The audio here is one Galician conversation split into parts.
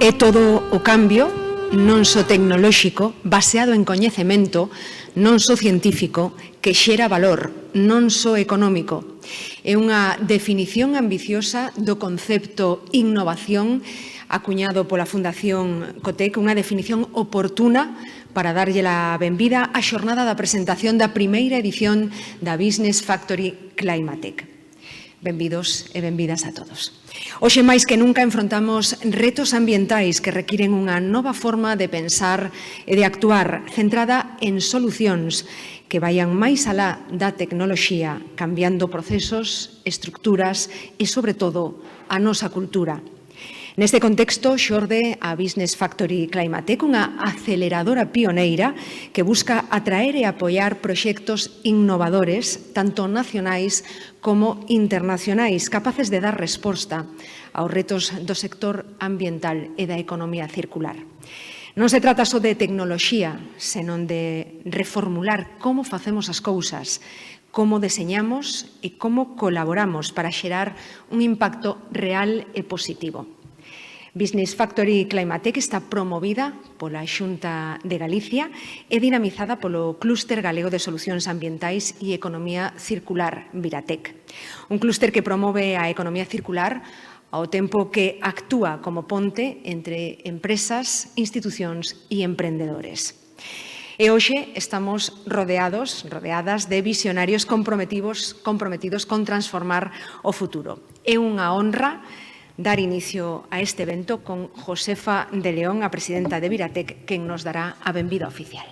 É todo o cambio, non só tecnolóxico, baseado en coñecemento, non só científico, que xera valor, non só económico. É unha definición ambiciosa do concepto innovación acuñado pola Fundación Cotec, unha definición oportuna para darlle a benvida á xornada da presentación da primeira edición da Business Factory Climatec. Benvidos e benvidas a todos. Hoxe máis que nunca enfrontamos retos ambientais que requiren unha nova forma de pensar e de actuar centrada en solucións que vayan máis alá da tecnoloxía, cambiando procesos, estructuras e, sobre todo, a nosa cultura. Neste contexto, xorde a Business Factory Climatec, unha aceleradora pioneira que busca atraer e apoiar proxectos innovadores, tanto nacionais como internacionais, capaces de dar resposta aos retos do sector ambiental e da economía circular. Non se trata só de tecnoloxía, senón de reformular como facemos as cousas, como deseñamos e como colaboramos para xerar un impacto real e positivo. Business Factory Climatec está promovida pola Xunta de Galicia e dinamizada polo Clúster Galego de Solucións Ambientais e Economía Circular, Viratec. Un clúster que promove a economía circular ao tempo que actúa como ponte entre empresas, institucións e emprendedores. E hoxe estamos rodeadas de visionarios comprometidos con transformar o futuro. É unha honra dar inicio a este evento con Josefa de León, a presidenta de Viratec, quen nos dará a benvida oficial.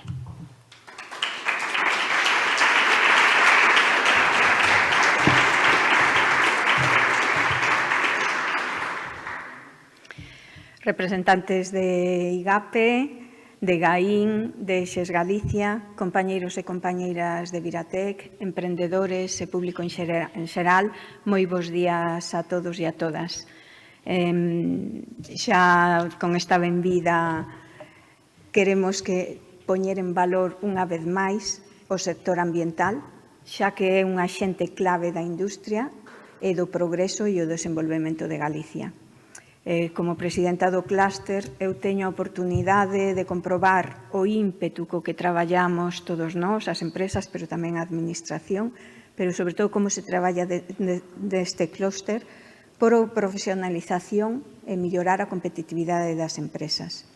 Representantes de IGAPE, de GAIN, de XES Galicia, compañeiros e compañeiras de Viratec, emprendedores e público en xeral, moi bons días a todos e a todas. Xa con esta benvida queremos que poñer en valor unha vez máis o sector ambiental, xa que é un axente clave da industria e do progreso e o desenvolvemento de Galicia. Como presidenta do clúster, eu teño a oportunidade de comprobar o ímpetu co que traballamos todos nós, as empresas, pero tamén a administración, pero sobre todo como se traballa deste clúster por profesionalización e mellorar a competitividade das empresas.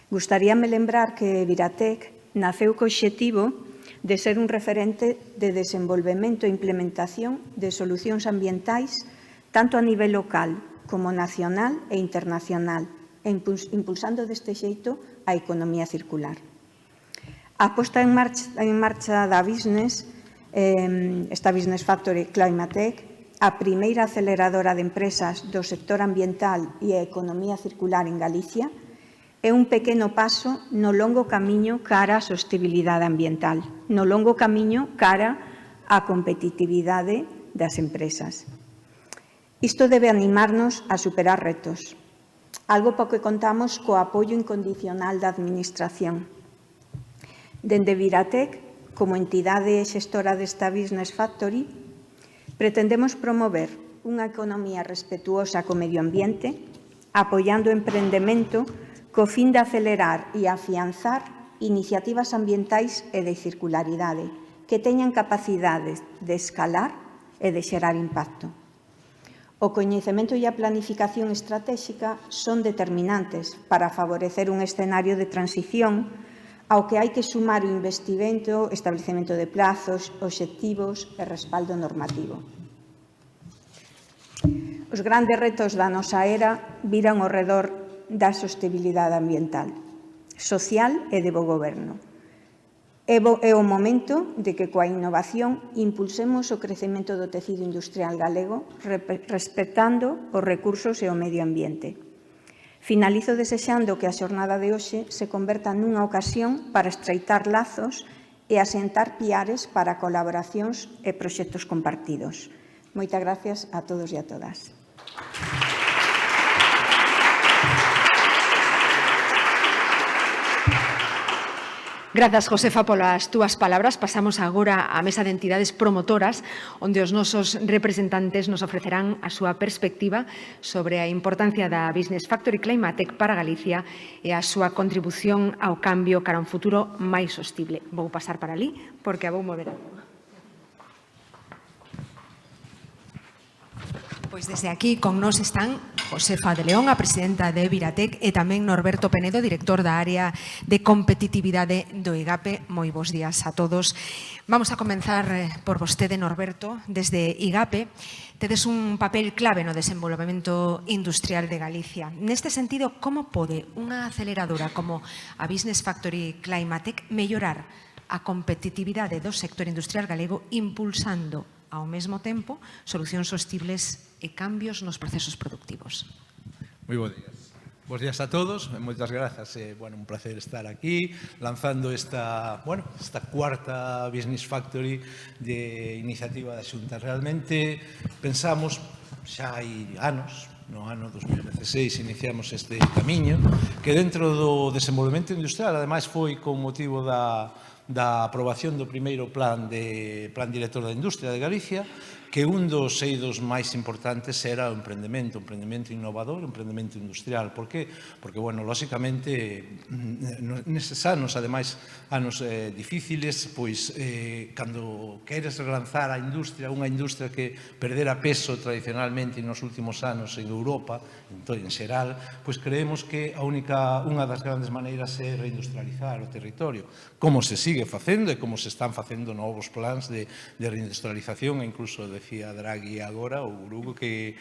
Gustaríame lembrar que Viratec naceu co obxectivo de ser un referente de desenvolvemento e implementación de solucións ambientais tanto a nivel local como nacional e internacional, impulsando deste xeito a economía circular. A posta en marcha da Business, esta Business Factory Climatec, a primeira aceleradora de empresas do sector ambiental e a economía circular en Galicia, é un pequeno paso no longo camiño cara á sostibilidade ambiental, no longo camiño cara á competitividade das empresas. Isto debe animarnos a superar retos, algo para que contamos co apoio incondicional da Administración. Dende Viratec, como entidade xestora desta Business Factory, pretendemos promover unha economía respetuosa co medio ambiente, apoiando o emprendemento co fin de acelerar e afianzar iniciativas ambientais e de circularidade que teñan capacidade de escalar e de xerar impacto. O coñecemento e a planificación estratégica son determinantes para favorecer un escenario de transición ao que hai que sumar o investimento, establecemento de plazos, obxectivos e respaldo normativo. Os grandes retos da nosa era viran ao redor da sostibilidade ambiental, social e de bo goberno. É o momento de que coa innovación impulsemos o crecemento do tecido industrial galego respectando os recursos e o medio ambiente. Finalizo desexando que a xornada de hoxe se converta nunha ocasión para estreitar lazos e asentar piares para colaboracións e proxectos compartidos. Moitas gracias a todos e a todas. Grazas, Josefa, polas túas palabras. Pasamos agora á mesa de entidades promotoras, onde os nosos representantes nos ofrecerán a súa perspectiva sobre a importancia da Business Factory Climatec para Galicia e a súa contribución ao cambio cara a un futuro máis sostible. Vou pasar para ali, porque a vou mover. Pois desde aquí con nós están Josefa de León, a presidenta de Viratec, e tamén Norberto Penedo, director da área de competitividade do IGAPE. Moi bons días a todos. Vamos a comenzar por vostede, Norberto. Desde IGAPE tedes un papel clave no desenvolvemento industrial de Galicia. Neste sentido, como pode unha aceleradora como a Business Factory Climatec mellorar a competitividade do sector industrial galego impulsando ao mesmo tempo solucións sostibles e cambios nos procesos productivos? Moi bons días. Bos días a todos, moitas grazas. Un placer estar aquí lanzando esta cuarta Business Factory de iniciativa da Xunta. Realmente pensamos, xa hai anos, no ano 2016 iniciamos este camiño, que dentro do desenvolvemento industrial, ademais foi con motivo da aprobación do primeiro plan director da industria de Galicia, que un dos eidos máis importantes era o emprendemento innovador, o emprendemento industrial. Por qué? Porque, lóxicamente, neses anos, ademais, anos difíciles, pois, cando queres relanzar a industria, unha industria que perdera peso tradicionalmente nos últimos anos en Europa, en xeral, pois creemos que unha das grandes maneiras é reindustrializar o territorio. Como se sigue facendo e como se están facendo novos plans de reindustrialización, e incluso decía Draghi agora, o Grupo, que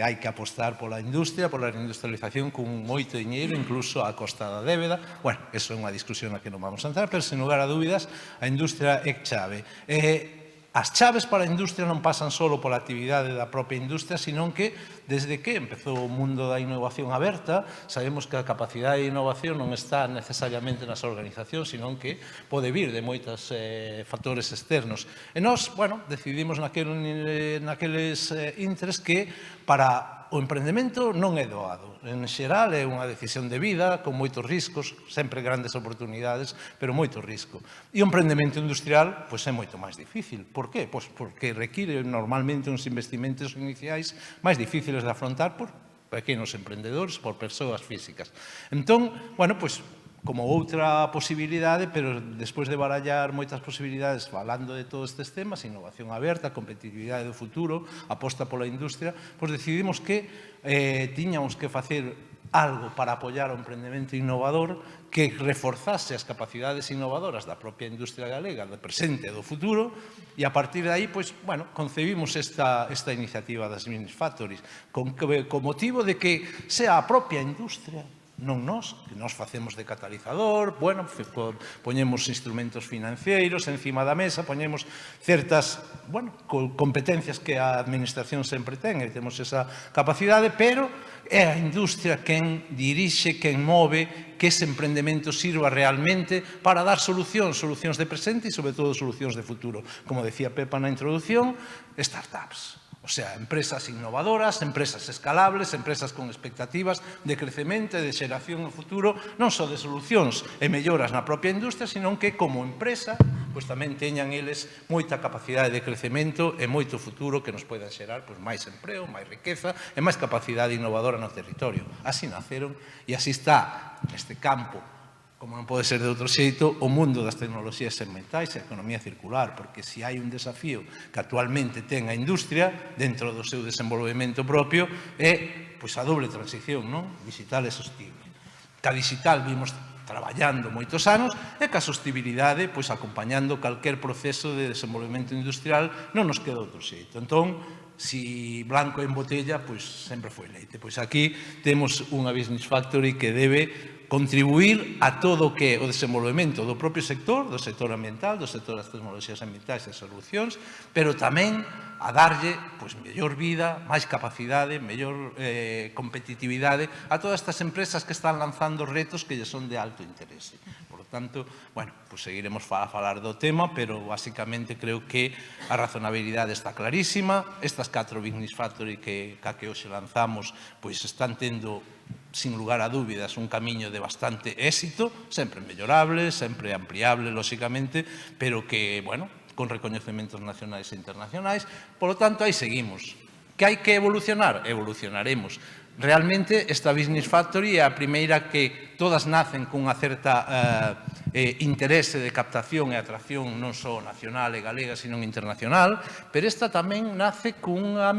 hai que apostar pola industria, pola reindustrialización con moito diñeiro, incluso a costa da débeda. Eso é unha discusión na que non vamos a entrar, pero, sen lugar a dúbidas, a industria é chave. As chaves para a industria non pasan só pola actividade da propia industria, senón que, desde que empezou o mundo da innovación aberta, sabemos que a capacidade de innovación non está necesariamente nas organizacións, senón que pode vir de moitos factores externos. E nós, decidimos naqueles intres que para o emprendemento non é doado. En xeral é unha decisión de vida, con moitos riscos, sempre grandes oportunidades, pero moito risco. E o emprendemento industrial é moito máis difícil. Por qué? Porque require normalmente uns investimentos iniciais máis difíciles de afrontar por pequenos emprendedores, por persoas físicas. Entón, como outra posibilidade, pero despois de barallar moitas posibilidades falando de todos estes temas, innovación aberta, competitividade do futuro, aposta pola industria, pois decidimos que tiñamos que facer algo para apoiar o emprendemento innovador que reforzase as capacidades innovadoras da propia industria galega, do presente e do futuro, e a partir de aí, concebimos esta iniciativa das Business Factories con motivo de que sea a propia industria, non nós, que nós facemos de catalizador, poñemos instrumentos financeiros encima da mesa, poñemos certas competencias que a administración sempre ten, e temos esa capacidade, pero é a industria quen dirixe, quen move, que ese emprendemento sirva realmente para dar solucións de presente e, sobre todo, solucións de futuro. Como decía Pepa na introducción, startups. O sea, empresas innovadoras, empresas escalables, empresas con expectativas de crecemento e de xeración no futuro, non só de solucións e melloras na propia industria, senón que, como empresa, tamén teñan eles moita capacidade de crecemento e moito futuro que nos poidan xerar máis empreo, máis riqueza e máis capacidade innovadora no territorio. Así naceron e así está neste campo, como non pode ser de outro xeito, o mundo das tecnoloxías ambientais e a economía circular, porque se hai un desafío que actualmente ten a industria dentro do seu desenvolvemento propio é a doble transición, digital e sostible. Ca digital vimos traballando moitos anos e ca sostibilidade acompañando calquer proceso de desenvolvemento industrial non nos queda outro xeito. Entón, si blanco en botella, sempre foi leite. Aquí temos unha Business Factory que debe contribuir a todo o que o desenvolvemento do propio sector, do sector ambiental, do sector das tecnoloxías ambientais e solucións, pero tamén a darlle mellor vida, máis capacidade, mellor competitividade a todas estas empresas que están lanzando retos que lle son de alto interese. Por lo tanto, seguiremos a falar do tema, pero basicamente creo que a razonabilidade está clarísima. Estas 4 Business Factory que hoxe lanzamos están tendo sin lugar a dúbidas, un camiño de bastante éxito, sempre mellorable, sempre ampliable, lóxicamente, pero que, bueno, con recoñecementos nacionais e internacionais. Por lo tanto, aí seguimos. Que hai que evolucionar? Evolucionaremos. Realmente, esta Business Factory é a primeira que todas nacen cunha certa interese de captación e atracción non só nacional e galega, sino internacional, pero esta tamén nace cunha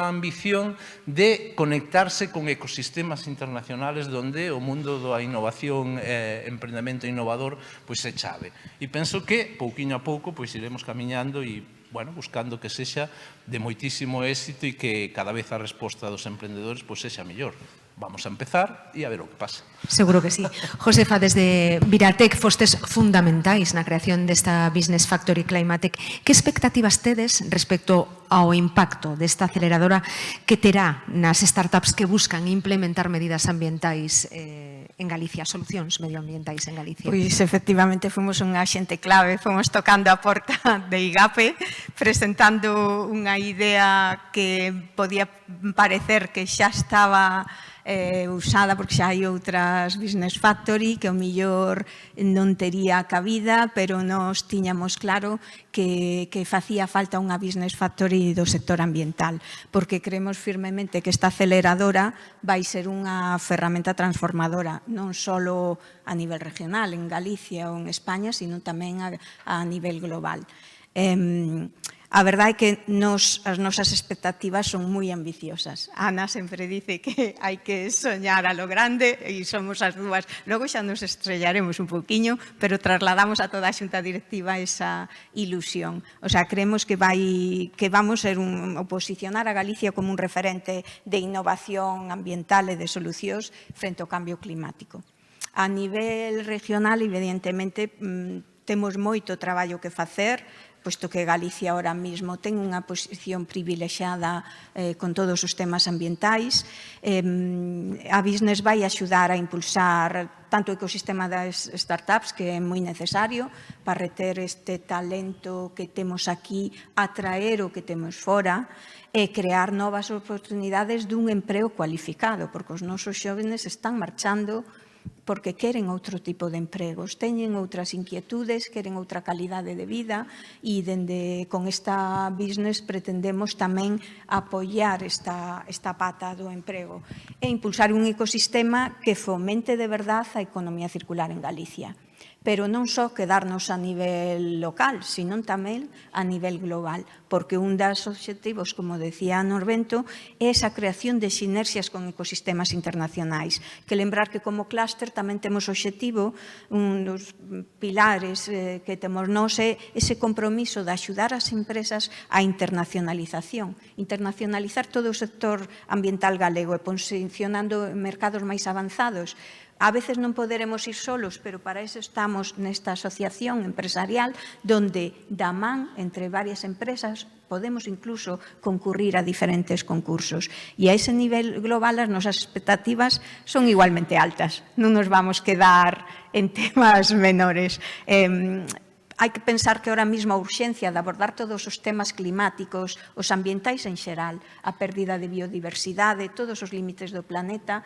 ambición de conectarse con ecosistemas internacionales onde o mundo da innovación e emprendemento innovador pois é chave. E penso que, pouquiño a pouco, pois iremos camiñando e bueno, buscando que sexa de moitísimo éxito e que cada vez a resposta dos emprendedores pois sexa mellor. Vamos a empezar e a ver o que pasa. Seguro que sí. Josefa, desde Viratec fostes fundamentais na creación desta Business Factory Climatec. Que expectativas tedes respecto ao impacto desta aceleradora que terá nas startups que buscan implementar medidas ambientais en Galicia, solucións medioambientais en Galicia? Pois, efectivamente, fomos unha xente clave, fomos tocando a porta de IGAPE, presentando unha idea que podía parecer que xa estaba usada, porque xa hai outras Business Factory que o millor non tería cabida, pero nós tiñamos claro que facía falta unha Business Factory do sector ambiental, porque creemos firmemente que esta aceleradora vai ser unha ferramenta transformadora, non só a nivel regional, en Galicia ou en España, sino tamén a nivel global. A verdade é que as nosas expectativas son moi ambiciosas. Ana sempre dice que hai que soñar a lo grande e somos as dúas. Logo xa nos estrellaremos un poquinho, pero trasladamos a toda a xunta directiva esa ilusión. O sea, creemos que vamos a posicionar a Galicia como un referente de innovación ambiental e de solucións frente ao cambio climático. A nivel regional, evidentemente, temos moito traballo que facer, posto que Galicia ahora mesmo ten unha posición privilexiada con todos os temas ambientais. A Business vai axudar a impulsar tanto o ecosistema das startups, que é moi necesario para reter este talento que temos aquí, atraer o que temos fora, e crear novas oportunidades dun emprego cualificado, porque os nosos xóvenes están marchando porque queren outro tipo de empregos, teñen outras inquietudes, queren outra calidade de vida e con esta business pretendemos tamén apoiar esta pata do emprego e impulsar un ecosistema que fomente de verdade a economía circular en Galicia. Pero non só quedarnos a nivel local, sino tamén a nivel global, porque un dos obxectivos, como decía Norberto, é esa creación de sinerxias con ecosistemas internacionais. Que lembrar que como clúster tamén temos o obxectivo, un dos pilares que temos nós é ese compromiso de axudar as empresas á internacionalización. Internacionalizar todo o sector ambiental galego e posicionando en mercados máis avanzados. A veces non poderemos ir solos, pero para eso estamos nesta asociación empresarial donde da man entre varias empresas podemos incluso concurrir a diferentes concursos. E a ese nivel global as nosas expectativas son igualmente altas. Non nos vamos quedar en temas menores. Hai que pensar que ahora mesmo a urxencia de abordar todos os temas climáticos, os ambientais en xeral, a pérdida de biodiversidade, todos os límites do planeta,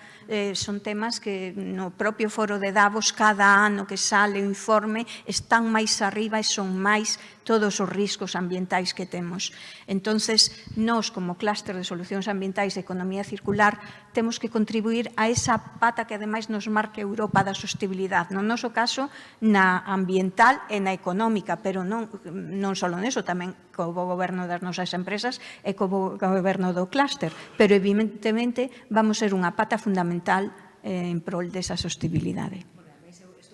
son temas que no propio foro de Davos, cada ano que sale o informe, están máis arriba e son máis todos os riscos ambientais que temos. Entonces, nós, como clúster de solucións ambientais e economía circular, temos que contribuir a esa pata que ademais nos marca Europa da sostenibilidade. No noso caso, na ambiental e na económica, pero non só neso, tamén co goberno das nosas empresas e co goberno do clúster. Pero, evidentemente, vamos ser unha pata fundamental en prol desa sostenibilidade.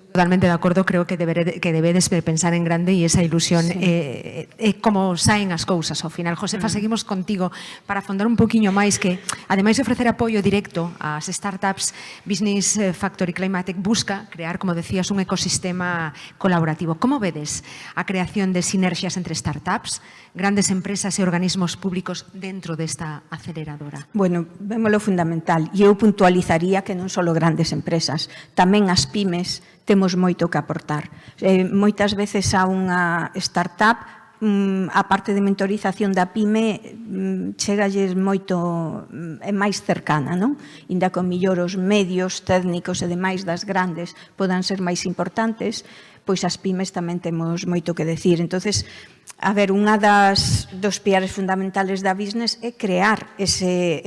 Totalmente de acordo, creo que debedes pensar en grande e esa ilusión é como saen as cousas ao final. Josefa, seguimos contigo para afondar un poquinho máis que, ademais de ofrecer apoio directo ás startups, Business Factory Climatec busca crear, como decías, un ecosistema colaborativo. Como vedes a creación de sinerxias entre startups, grandes empresas e organismos públicos dentro desta aceleradora? Bueno, vémolo fundamental. E eu puntualizaría que non só grandes empresas, tamén as pymes temos moito que aportar. Moitas veces a unha startup a parte de mentorización da PYME chegalles moito máis cercana, non? Inda con millor os medios técnicos e demais das grandes podan ser máis importantes, pois as PYMEs tamén temos moito que decir. Entonces, a ver, unha dos piares fundamentales da business é crear ese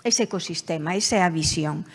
ecosistema, esa é a visión.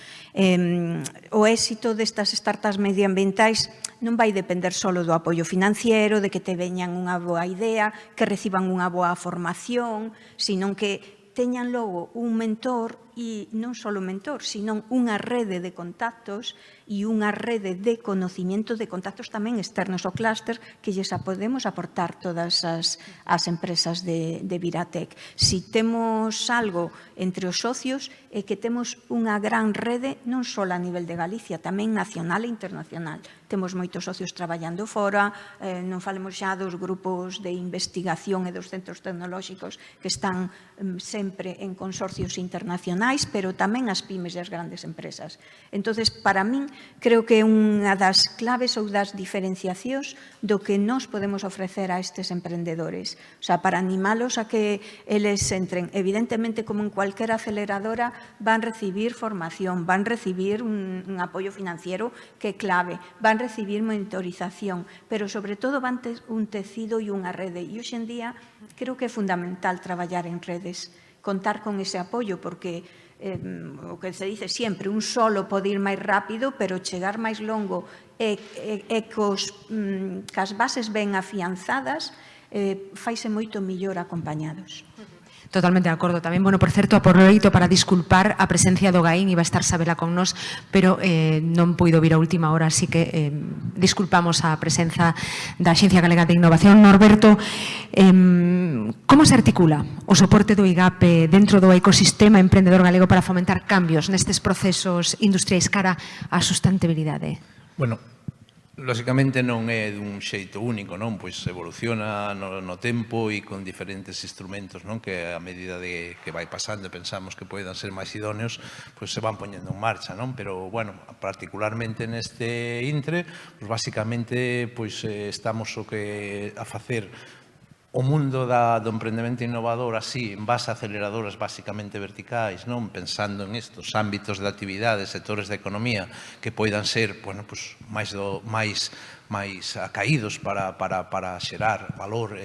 O éxito destas startups medioambientais non vai depender só do apoio financiero, de que te veñan unha boa idea, que reciban unha boa formación, sino que teñan logo un mentor, e non só un mentor, sino unha rede de contactos e unha rede de conocimiento de contactos tamén externos ao clúster que lles podemos aportar todas as empresas de Viratec. Si temos algo entre os socios é que temos unha gran rede non só a nivel de Galicia, tamén nacional e internacional. Temos moitos socios traballando fora, non falemos xa dos grupos de investigación e dos centros tecnolóxicos que están sempre en consorcios internacionais, pero tamén as pymes e as grandes empresas. Entonces, para min, creo que é unha das claves ou das diferenciacións do que nós podemos ofrecer a estes emprendedores. O sea, para animalos a que eles entren, evidentemente, como en cualquier aceleradora, van recibir formación, van recibir un apoio financiero que é clave, van recibir mentorización, pero sobre todo van ter un tecido e unha rede. E hoxe en día creo que é fundamental traballar en redes, contar con ese apoio, porque o que se dice sempre, un solo pode ir máis rápido, pero chegar máis longo e cas bases ben afianzadas faise moito millor acompañados. Totalmente de acordo. Tamén, bueno, por certo, aproveito para disculpar a presencia do Gaín, iba a estar Sabela con nós, pero non puido vir a última hora, así que disculpamos a presenza da Axencia Galega de Innovación. Norberto, como se articula o soporte do IGAP dentro do ecosistema emprendedor galego para fomentar cambios nestes procesos industriais cara á sustentabilidade? Bueno, lóxicamente non é dun xeito único, non? Pois evoluciona no tempo e con diferentes instrumentos, non? Que a medida de que vai pasando pensamos que poidan ser máis idóneos, pois se van poñendo en marcha, non? Pero, bueno, particularmente neste intre, pois basicamente pois estamos a facer o mundo do emprendemento innovador así, en base a aceleradoras basicamente verticais, non? Pensando en estos ámbitos de actividade, sectores de economía que poidan ser, bueno, pues, máis acaídos para xerar valor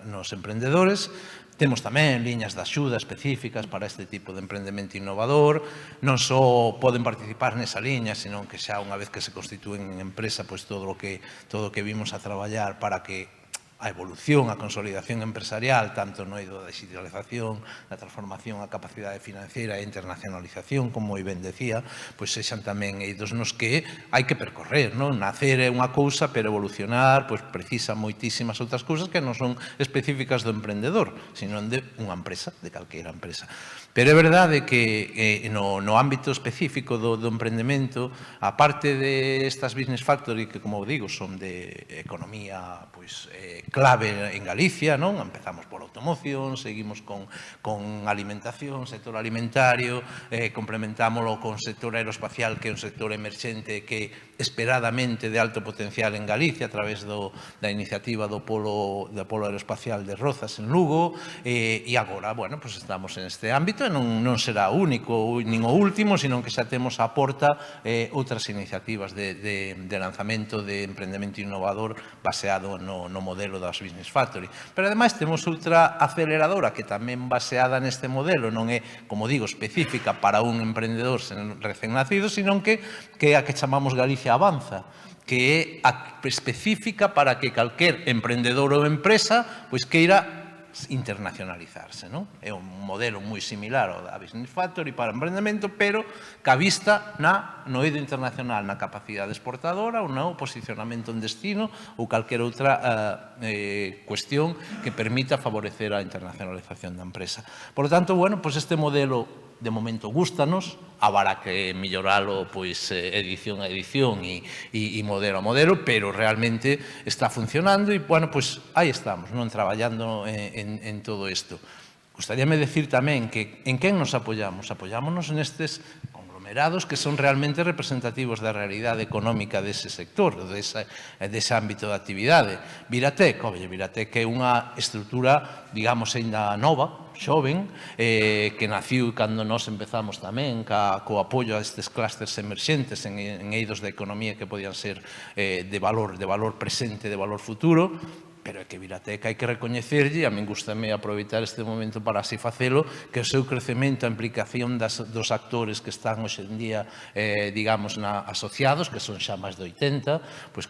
nos emprendedores. Temos tamén liñas de axuda específicas para este tipo de emprendemento innovador. Non só poden participar nesa liña, senón que xa unha vez que se constitúen en empresa, pois todo o que vimos a traballar para que a evolución, a consolidación empresarial, tanto no eido da digitalización, da transformación, a capacidade financiera e internacionalización, como ben decía, pois sexan tamén eidos nos que hai que percorrer, non? Nacer é unha cousa, pero evolucionar pois precisa moitísimas outras cousas que non son específicas do emprendedor, senón de unha empresa, de calqueira empresa. Pero é verdade que no ámbito específico do emprendemento, a parte de estas business factory que, como digo, son de economía pois clave en Galicia, non? Empezamos por automoción, seguimos con alimentación, sector alimentario, complementámoslo con sector aeroespacial, que é un sector emerxente que esperadamente de alto potencial en Galicia a través da iniciativa do Polo Aeroespacial de Rozas en Lugo, e agora, bueno, pues estamos en este ámbito e non será único nin o último, sino que xa temos a porta outras iniciativas de lanzamento de emprendemento innovador baseado no modelo das Business Factory. Pero ademais temos outra aceleradora que tamén baseada neste modelo, non é, como digo, específica para un emprendedor recén nacido, sino que é a que chamamos Galicia Avanza, que é específica para que calquer emprendedor ou empresa pois queira internacionalizarse, non? É un modelo moi similar ao da Business Factory para emprendemento, pero ca vista no eido internacional, na capacidade exportadora ou no posicionamento en destino ou calquera outra cuestión que permita favorecer a internacionalización da empresa. Por lo tanto, bueno, pues este modelo de momento gústanos, haberá que melloralo pois edición a edición e modelo a modelo, pero realmente está funcionando e, bueno, pois aí estamos, non traballando en todo isto. Gustaríame decir tamén que en quen nos apoyamos? Apoyámonos nestes conglomerados conglomerados que son realmente representativos da realidade económica dese sector, dese ámbito de actividade. Viratec é unha estrutura, digamos, ainda nova, xoven, que naciu cando nós empezamos tamén co apoio a estes clústeres emerxentes en eidos da economía que podían ser de valor presente, de valor futuro, pero é que Viratec hai que recoñecerlle, a min gustame aproveitar este momento para así facelo, que o seu crecemento, a implicación dos actores que están hoxe en día, digamos, asociados, que son xa máis de 80, pois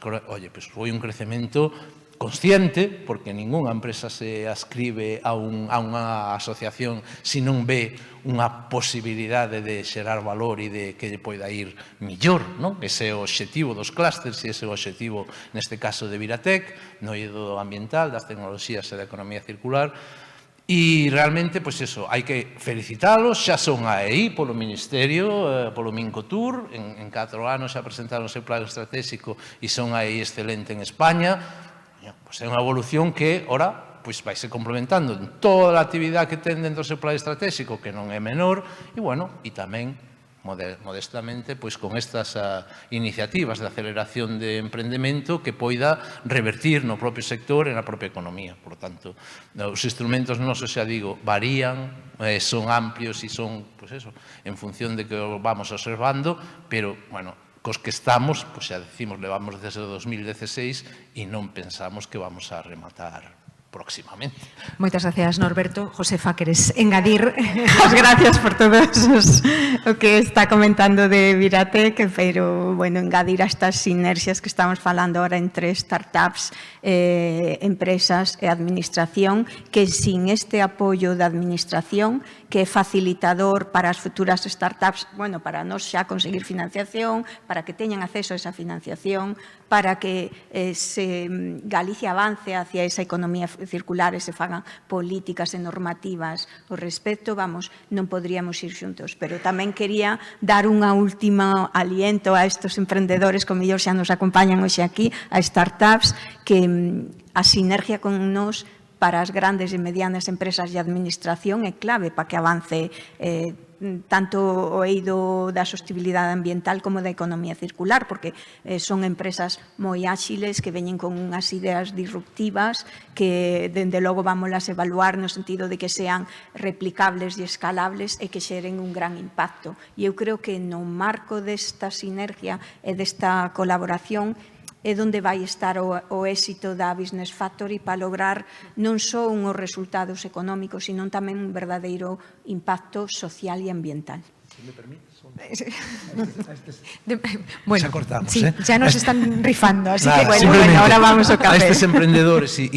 foi un crecemento consciente, porque ningunha empresa se ascribe a unha asociación se non ve unha posibilidade de xerar valor e de que lle poida ir millor, non? Ese é o obxectivo dos clústeres e ese é o obxectivo, neste caso, de Viratec, no eido ambiental, das tecnoloxías e da economía circular. E realmente, pois eso, hai que felicitalos, xa son aí polo Ministerio, polo Mincotur, en 4 anos xa presentaron o seu plan estratégico e son aí excelente en España. É unha evolución que, ora, vai se complementando en toda a actividade que ten dentro do seu plan estratégico, que non é menor, e tamén, modestamente, con estas iniciativas de aceleración de emprendemento que poida revertir no propio sector e na propia economía. Por lo tanto, os instrumentos nosos, xa digo, varían, son amplios e son, en función de que o vamos observando, pero, cos que estamos, xa decimos, levamos desde o 2016 e non pensamos que vamos a rematar próximamente. Moitas gracias, Norberto. Josefa, queres engadir? Gracias por todo o que está comentando de Viratec, pero, engadir a estas sinerxias que estamos falando ahora entre startups, empresas e administración, que sin este apoio da administración, que é facilitador para as futuras startups, para nós xa conseguir financiación, para que teñan acceso a esa financiación, para que Galicia avance hacia esa economía circular e se fagan políticas e normativas ao respecto, non podríamos ir xuntos. Pero tamén quería dar unha última aliento a estes emprendedores, como mellor xa nos acompañan hoxe aquí, a startups, que a sinergia con nós para as grandes e medianas empresas de administración é clave para que avance tanto o eido da sostenibilidade ambiental como da economía circular, porque son empresas moi áxiles que veñen con unhas ideas disruptivas que, dende logo, vámolas evaluar no sentido de que sean replicables e escalables e que xeren un gran impacto. E eu creo que no marco desta sinergia e desta colaboración é onde vai estar o éxito da Business Factory para lograr non só unhos resultados económicos, sino tamén un verdadeiro impacto social e ambiental. Si me permites. Bueno, xa cortamos, sí, ya nos están rifando, así que ahora vamos ao café. A estes emprendedores, e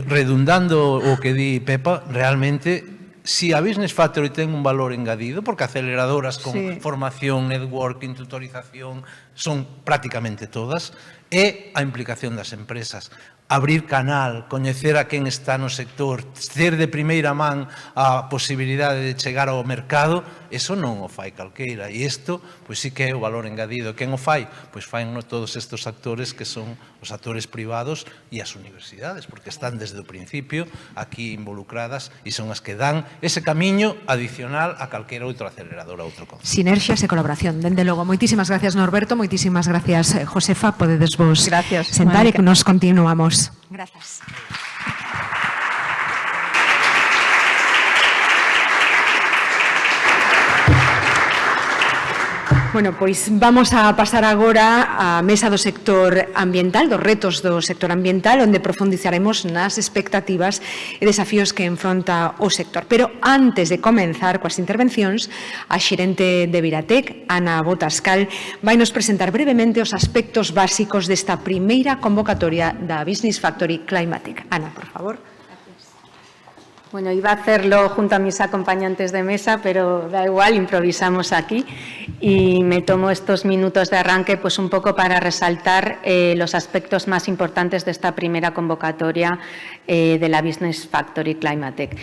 redundando o que di Pepa, realmente, si a Business Factory ten un valor engadido, porque aceleradoras con formación, networking, tutorización, son prácticamente todas, é a implicación das empresas. Abrir canal, coñecer a quen está no sector, ter de primeira man a posibilidade de chegar ao mercado, eso non o fai calqueira. E isto, pois sí que é o valor engadido. Quen o fai? Pois faino todos estes actores que son os actores privados e as universidades, porque están desde o principio aquí involucradas e son as que dan ese camiño adicional a calquera outro acelerador, a outro concepto. Sinerxias e colaboración, dende logo. Moitísimas gracias, Norberto, moitísimas gracias, Josefa. Podedes vos sentar e que nos continuamos. Gracias. Bueno, pois vamos a pasar agora á mesa do sector ambiental, dos retos do sector ambiental, onde profundizaremos nas expectativas e desafíos que enfronta o sector. Pero antes de comenzar coas intervencións, a xerente de Viratec, Ana Botascal, vai nos presentar brevemente os aspectos básicos desta primeira convocatoria da Business Factory Climatic. Ana, por favor. Bueno, iba a hacerlo junto a mis acompañantes de mesa, pero da igual, improvisamos aquí y me tomo estos minutos de arranque pues un poco para resaltar los aspectos más importantes de esta primera convocatoria de la Business Factory Climatec.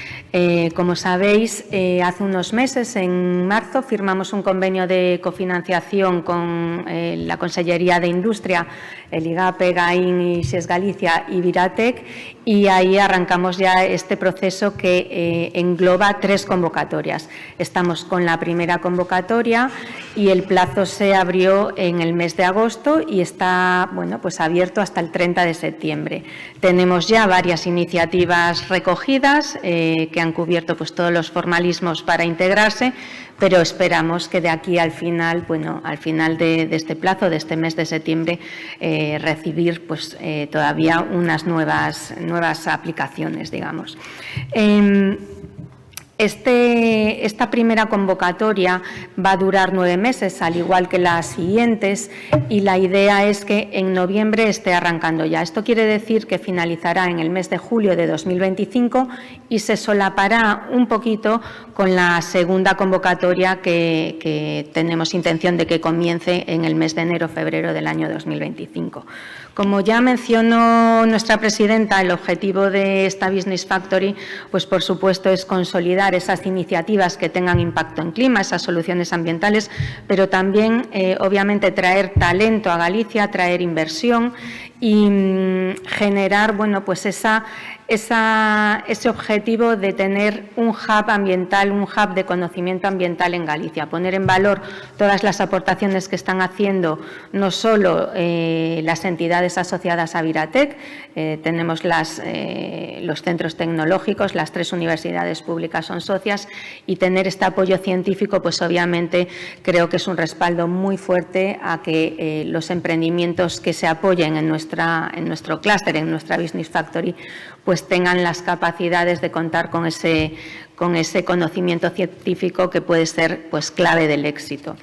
Como sabéis, hace unos meses, en marzo, firmamos un convenio de cofinanciación con la Consellería de Industria, el IGAPE, GAIN, ISES Galicia y Viratec, y ahí arrancamos ya este proceso que engloba 3 convocatorias. Estamos con la primera convocatoria y el plazo se abrió en el mes de agosto y está pues abierto hasta el 30 de septiembre. Tenemos ya varias iniciativas recogidas que han cubierto pues todos los formalismos para integrarse, pero esperamos que de aquí al final, al final de este plazo, de este mes de septiembre, recibir pues todavía unas nuevas aplicaciones, digamos. Esta primera convocatoria va a durar 9 meses, al igual que las siguientes, y la idea es que en noviembre esté arrancando ya. Esto quiere decir que finalizará en el mes de julio de 2025 y se solapará un poquito con la segunda convocatoria que tenemos intención de que comience en el mes de enero-febrero del año 2025. Como ya mencionó nuestra presidenta, el objetivo de esta Business Factory, pues por supuesto, es consolidar esas iniciativas que tengan impacto en clima, esas soluciones ambientales, pero también, obviamente, traer talento a Galicia, traer inversión y generar, pues ese objetivo de tener un hub ambiental, un hub de conocimiento ambiental en Galicia, poner en valor todas las aportaciones que están haciendo no solo las entidades asociadas a Viratec, tenemos los centros tecnológicos, las 3 universidades públicas son socias, y tener este apoyo científico, pues obviamente creo que es un respaldo muy fuerte a que los emprendimientos que se apoyen en nuestro clúster, en nuestra Business Factory, pues tengan las capacidades de contar con ese conocimiento científico que puede ser pues clave del éxito.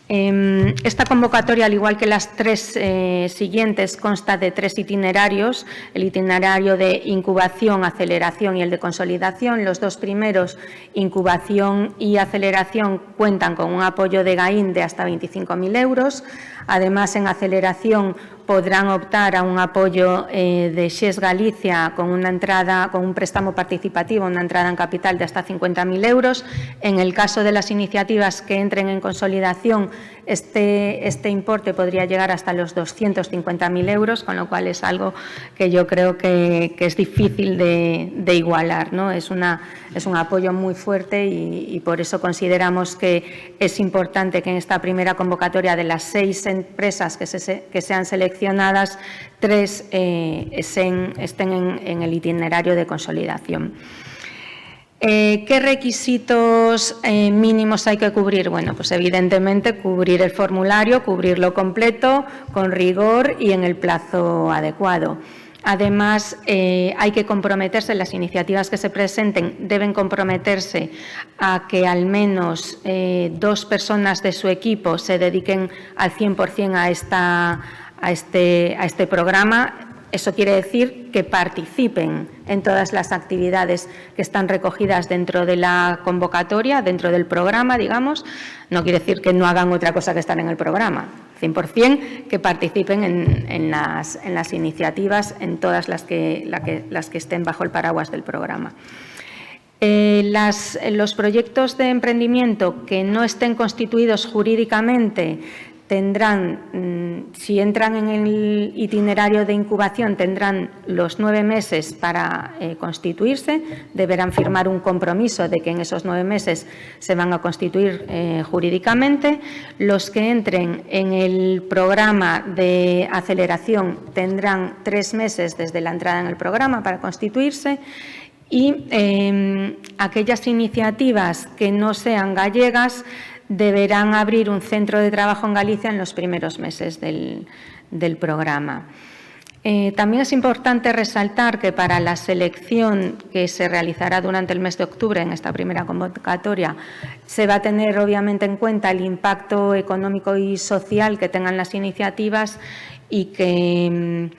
Esta convocatoria, al igual que las 3 siguientes, consta de 3 itinerarios, el itinerario de incubación, aceleración y el de consolidación. Los 2 primeros, incubación y aceleración, cuentan con un apoyo de GAIN de hasta 25.000 euros. Además, en aceleración podrán optar a un apoyo de XES Galicia con un préstamo participativo, una entrada en capital de hasta 50.000 euros. En el caso de las iniciativas que entren en consolidación, este importe podría llegar hasta los 250.000 euros, con lo cual es algo que yo creo que es difícil de igualar, ¿no? Es un apoyo muy fuerte y por eso consideramos que es importante que en esta primera convocatoria, de las 6 empresas que sean seleccionadas, 3 estén en el itinerario de consolidación. ¿Qué requisitos mínimos hay que cubrir? Bueno, pues evidentemente cubrir el formulario, cubrirlo completo, con rigor y en el plazo adecuado. Además, hay que comprometerse, las iniciativas que se presenten deben comprometerse a que al menos 2 personas de su equipo se dediquen al 100% a este programa. Eso quiere decir que participen en todas las actividades que están recogidas dentro de la convocatoria, dentro del programa, digamos. No quiere decir que no hagan otra cosa que estar en el programa. 100% que participen en las iniciativas, en todas las que estén bajo el paraguas del programa. Los proyectos de emprendimiento que no estén constituidos jurídicamente tendrán, si entran en el itinerario de incubación, tendrán los 9 meses para constituirse, deberán firmar un compromiso de que en esos 9 meses se van a constituir jurídicamente. Los que entren en el programa de aceleración tendrán 3 meses desde la entrada en el programa para constituirse. Y aquellas iniciativas que no sean gallegas deberán abrir un centro de trabajo en Galicia en los primeros meses del programa. También es importante resaltar que para la selección que se realizará durante el mes de octubre en esta primera convocatoria se va a tener obviamente en cuenta el impacto económico y social que tengan las iniciativas y que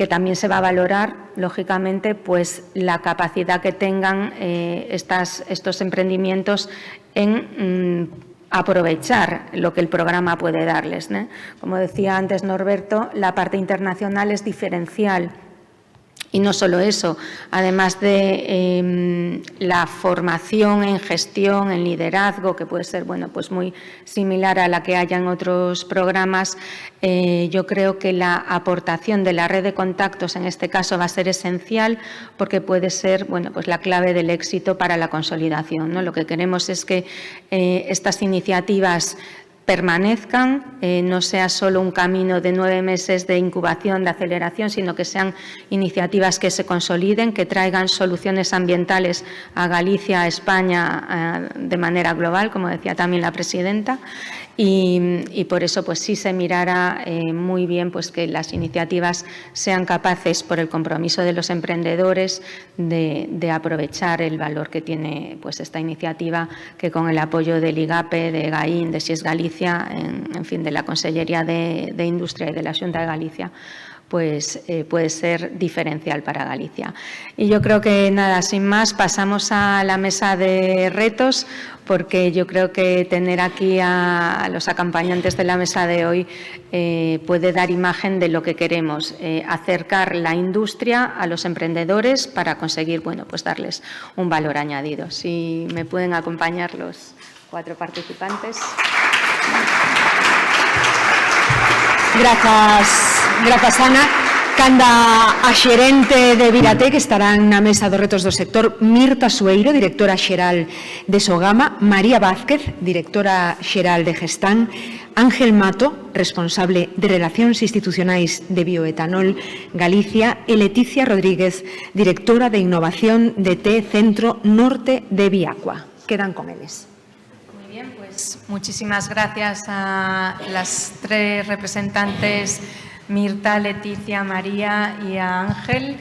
también se va a valorar, lógicamente, pues la capacidad que tengan estos emprendimientos en aprovechar lo que el programa puede darles, ¿no? Como decía antes Norberto, la parte internacional es diferencial Y no solo eso, además de la formación en gestión, en liderazgo, que puede ser pues muy similar a la que haya en otros programas, yo creo que la aportación de la red de contactos en este caso va a ser esencial porque puede ser pues la clave del éxito para la consolidación, ¿no? Lo que queremos es que estas iniciativas permanezcan, no sea solo un camino de 9 meses de incubación, de aceleración, sino que sean iniciativas que se consoliden, que traigan soluciones ambientales a Galicia, a España, de manera global, como decía también la presidenta, y por eso pues sí se mirara muy bien pues que las iniciativas sean capaces, por el compromiso de los emprendedores, de aprovechar el valor que tiene pues esta iniciativa, que con el apoyo del IGAPE, de GAIN, de SIES Galicia, en fin, de la Consellería de Industria y de la Xunta de Galicia, pues puede ser diferencial para Galicia. Y yo creo que nada, sin más, pasamos a la mesa de retos, porque yo creo que tener aquí a los acompañantes de la mesa de hoy puede dar imagen de lo que queremos, acercar la industria a los emprendedores para conseguir, pues darles un valor añadido. Si me pueden acompañar los 4 participantes. Grazas, Ana. Canda a xerente de Virate, que estará na mesa dos retos do sector, Mirta Sueiro, directora xeral de Sogama, María Vázquez, directora xeral de Gestán, Ángel Mato, responsable de Relacións Institucionais de Bioetanol Galicia, e Leticia Rodríguez, directora de Innovación de T Centro Norte de Viacua. Quedan con eles. Muy bien, pues muchísimas gracias a las 3 representantes, Mirta, Leticia, María y a Ángel.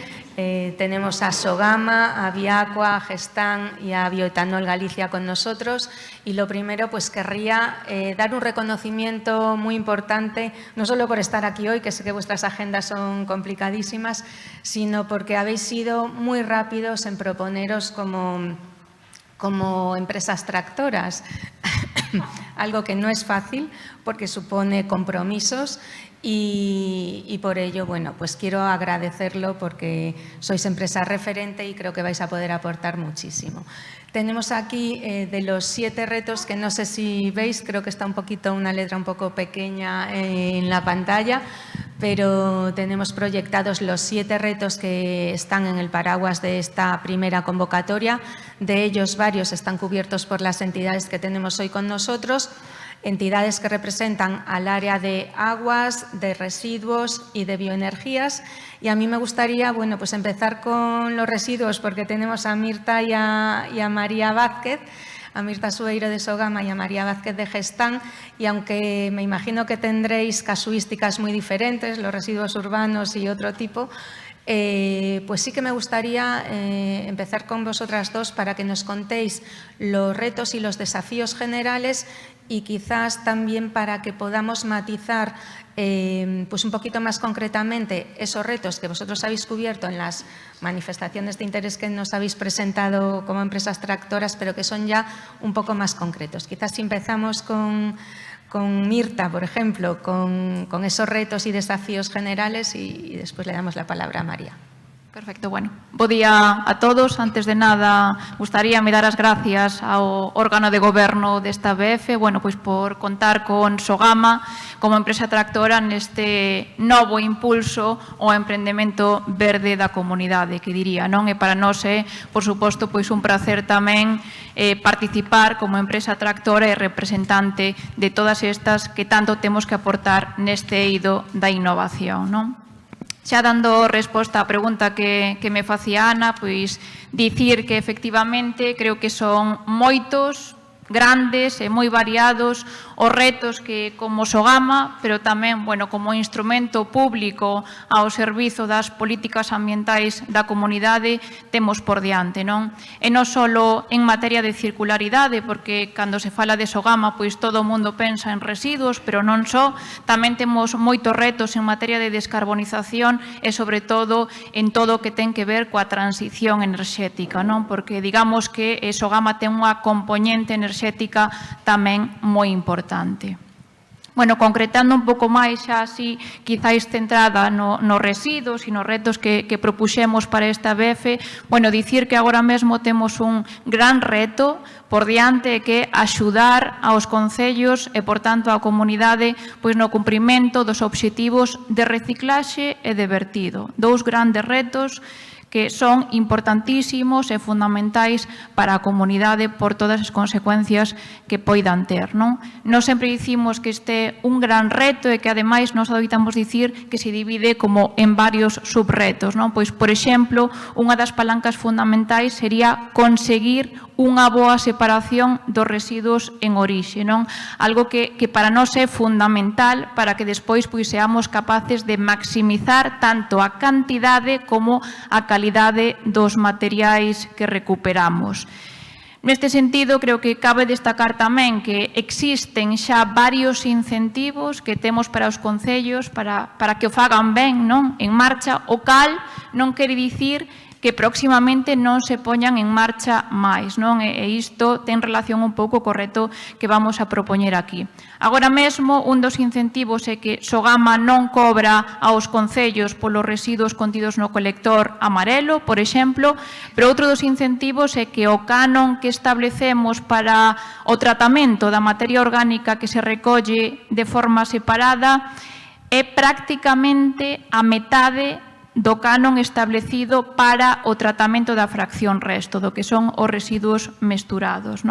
Tenemos a Sogama, a Viacua, a Gestán y a Bioetanol Galicia con nosotros. Y lo primero, pues querría dar un reconocimiento muy importante, no solo por estar aquí hoy, que sé que vuestras agendas son complicadísimas, sino porque habéis sido muy rápidos en proponeros como empresas tractoras, algo que no es fácil porque supone compromisos y por ello, pues quiero agradecerlo porque sois empresa referente y creo que vais a poder aportar muchísimo. Tenemos aquí de los 7 retos, que no sé si veis, creo que está una letra un poco pequeña en la pantalla, pero tenemos proyectados los 7 retos que están en el paraguas de esta primera convocatoria. De ellos, varios están cubiertos por las entidades que tenemos hoy con nosotros, entidades que representan al área de aguas, de residuos y de bioenergías. Y a mí me gustaría pues empezar con los residuos, porque tenemos a Mirta y a María Vázquez, a Mirta Sueiro de Sogama y a María Vázquez de Gestán, y aunque me imagino que tendréis casuísticas muy diferentes, los residuos urbanos y otro tipo, pues sí que me gustaría empezar con vosotras dos para que nos contéis los retos y los desafíos generales, y quizás también para que podamos matizar pues un poquito más concretamente esos retos que vosotros habéis cubierto en las manifestaciones de interés que nos habéis presentado como empresas tractoras, pero que son ya un poco más concretos. Quizás si empezamos con Mirta, por ejemplo, con esos retos y desafíos generales, y después le damos la palabra a María. Perfecto, bueno. Bo día a todos. Antes de nada, gustaríame dar as gracias ao órgano de goberno desta BF, pois por contar con Sogama como empresa tractora neste novo impulso ao emprendemento verde da comunidade, que diría, non? E para nós é, por suposto, pois un prazer tamén participar como empresa tractora e representante de todas estas que tanto temos que aportar neste eido da innovación, non? Xa dando resposta á pregunta que me facía Ana, pois dicir que efectivamente creo que son moitos, grandes e moi variados os retos que como Sogama, pero tamén como instrumento público ao servizo das políticas ambientais da comunidade temos por diante, non? E non só en materia de circularidade, porque cando se fala de Sogama, pois todo o mundo pensa en residuos, pero non só, tamén temos moitos retos en materia de descarbonización e sobre todo en todo o que ten que ver coa transición enerxética, non? Porque digamos que Sogama ten unha componente enerxética tamén moi importante. Bueno, concretando un pouco máis xa así, quizáis centrada nos residuos e nos retos que propuxemos para esta BF, bueno, dicir que agora mesmo temos un gran reto por diante que axudar aos concellos e, por tanto, á comunidade pois no cumprimento dos obxectivos de reciclaxe e de vertido. Dous grandes retos que son importantísimos e fundamentais para a comunidade por todas as consecuencias que poidan ter. Non sempre dicimos que este é un gran reto e que, ademais, nos adoitamos dicir que se divide como en varios subretos. Pois, por exemplo, unha das palancas fundamentais sería conseguir unha boa separación dos residuos en orixe, algo que para nós é fundamental para que despois seamos capaces de maximizar tanto a cantidade como a calidade dos materiais que recuperamos. Neste sentido, creo que cabe destacar tamén que existen xa varios incentivos que temos para os concellos para que o fagan ben en marcha, o cal non quere dicir que próximamente non se poñan en marcha máis, e isto ten relación un pouco co reto que vamos a propoñer aquí. Agora mesmo, un dos incentivos é que Sogama non cobra aos concellos polos residuos contidos no colector amarelo, por exemplo, pero outro dos incentivos é que o canon que establecemos para o tratamento da materia orgánica que se recolle de forma separada é prácticamente a metade do canon establecido para o tratamento da fracción resto, do que son os residuos mesturados.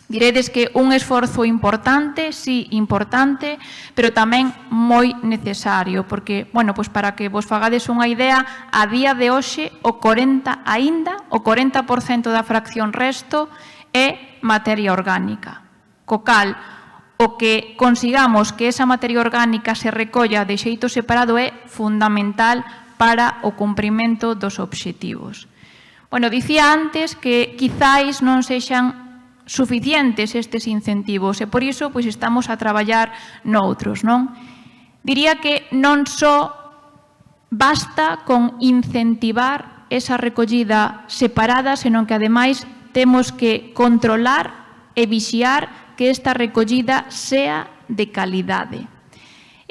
Diredes que un esforzo importante, sí, importante, pero tamén moi necesario, porque, para que vos fagades unha idea, a día de hoxe o 40% da fracción resto é materia orgánica. Co cal, o que consigamos que esa materia orgánica se recolla de xeito separado é fundamental para o cumprimento dos obxectivos. Dicía antes que quizáis non sexan suficientes estes incentivos e por iso estamos a traballar noutros. Diría que non só basta con incentivar esa recollida separada, senón que ademais temos que controlar e vixiar que esta recollida sea de calidade.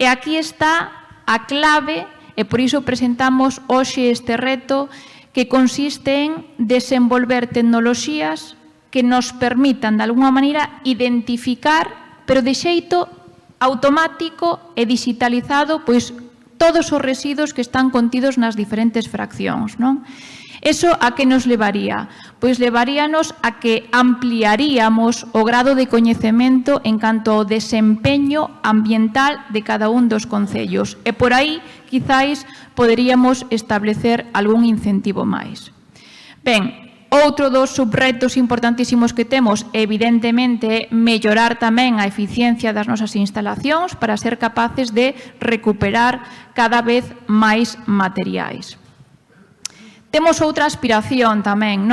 E aquí está a clave, e por iso presentamos hoxe este reto que consiste en desenvolver tecnoloxías que nos permitan, de alguna maneira, identificar, pero de xeito automático e digitalizado, todos os residuos que están contidos nas diferentes fraccións. Eso a que nos levaría? Levaríanos a que ampliaríamos o grado de coñecemento en canto ao desempeño ambiental de cada un dos concellos e por aí quizáis poderíamos establecer algún incentivo máis. Ben, outro dos subretos importantísimos que temos, evidentemente, é mellorar tamén a eficiencia das nosas instalacións para ser capaces de recuperar cada vez máis materiais. Temos outra aspiración tamén,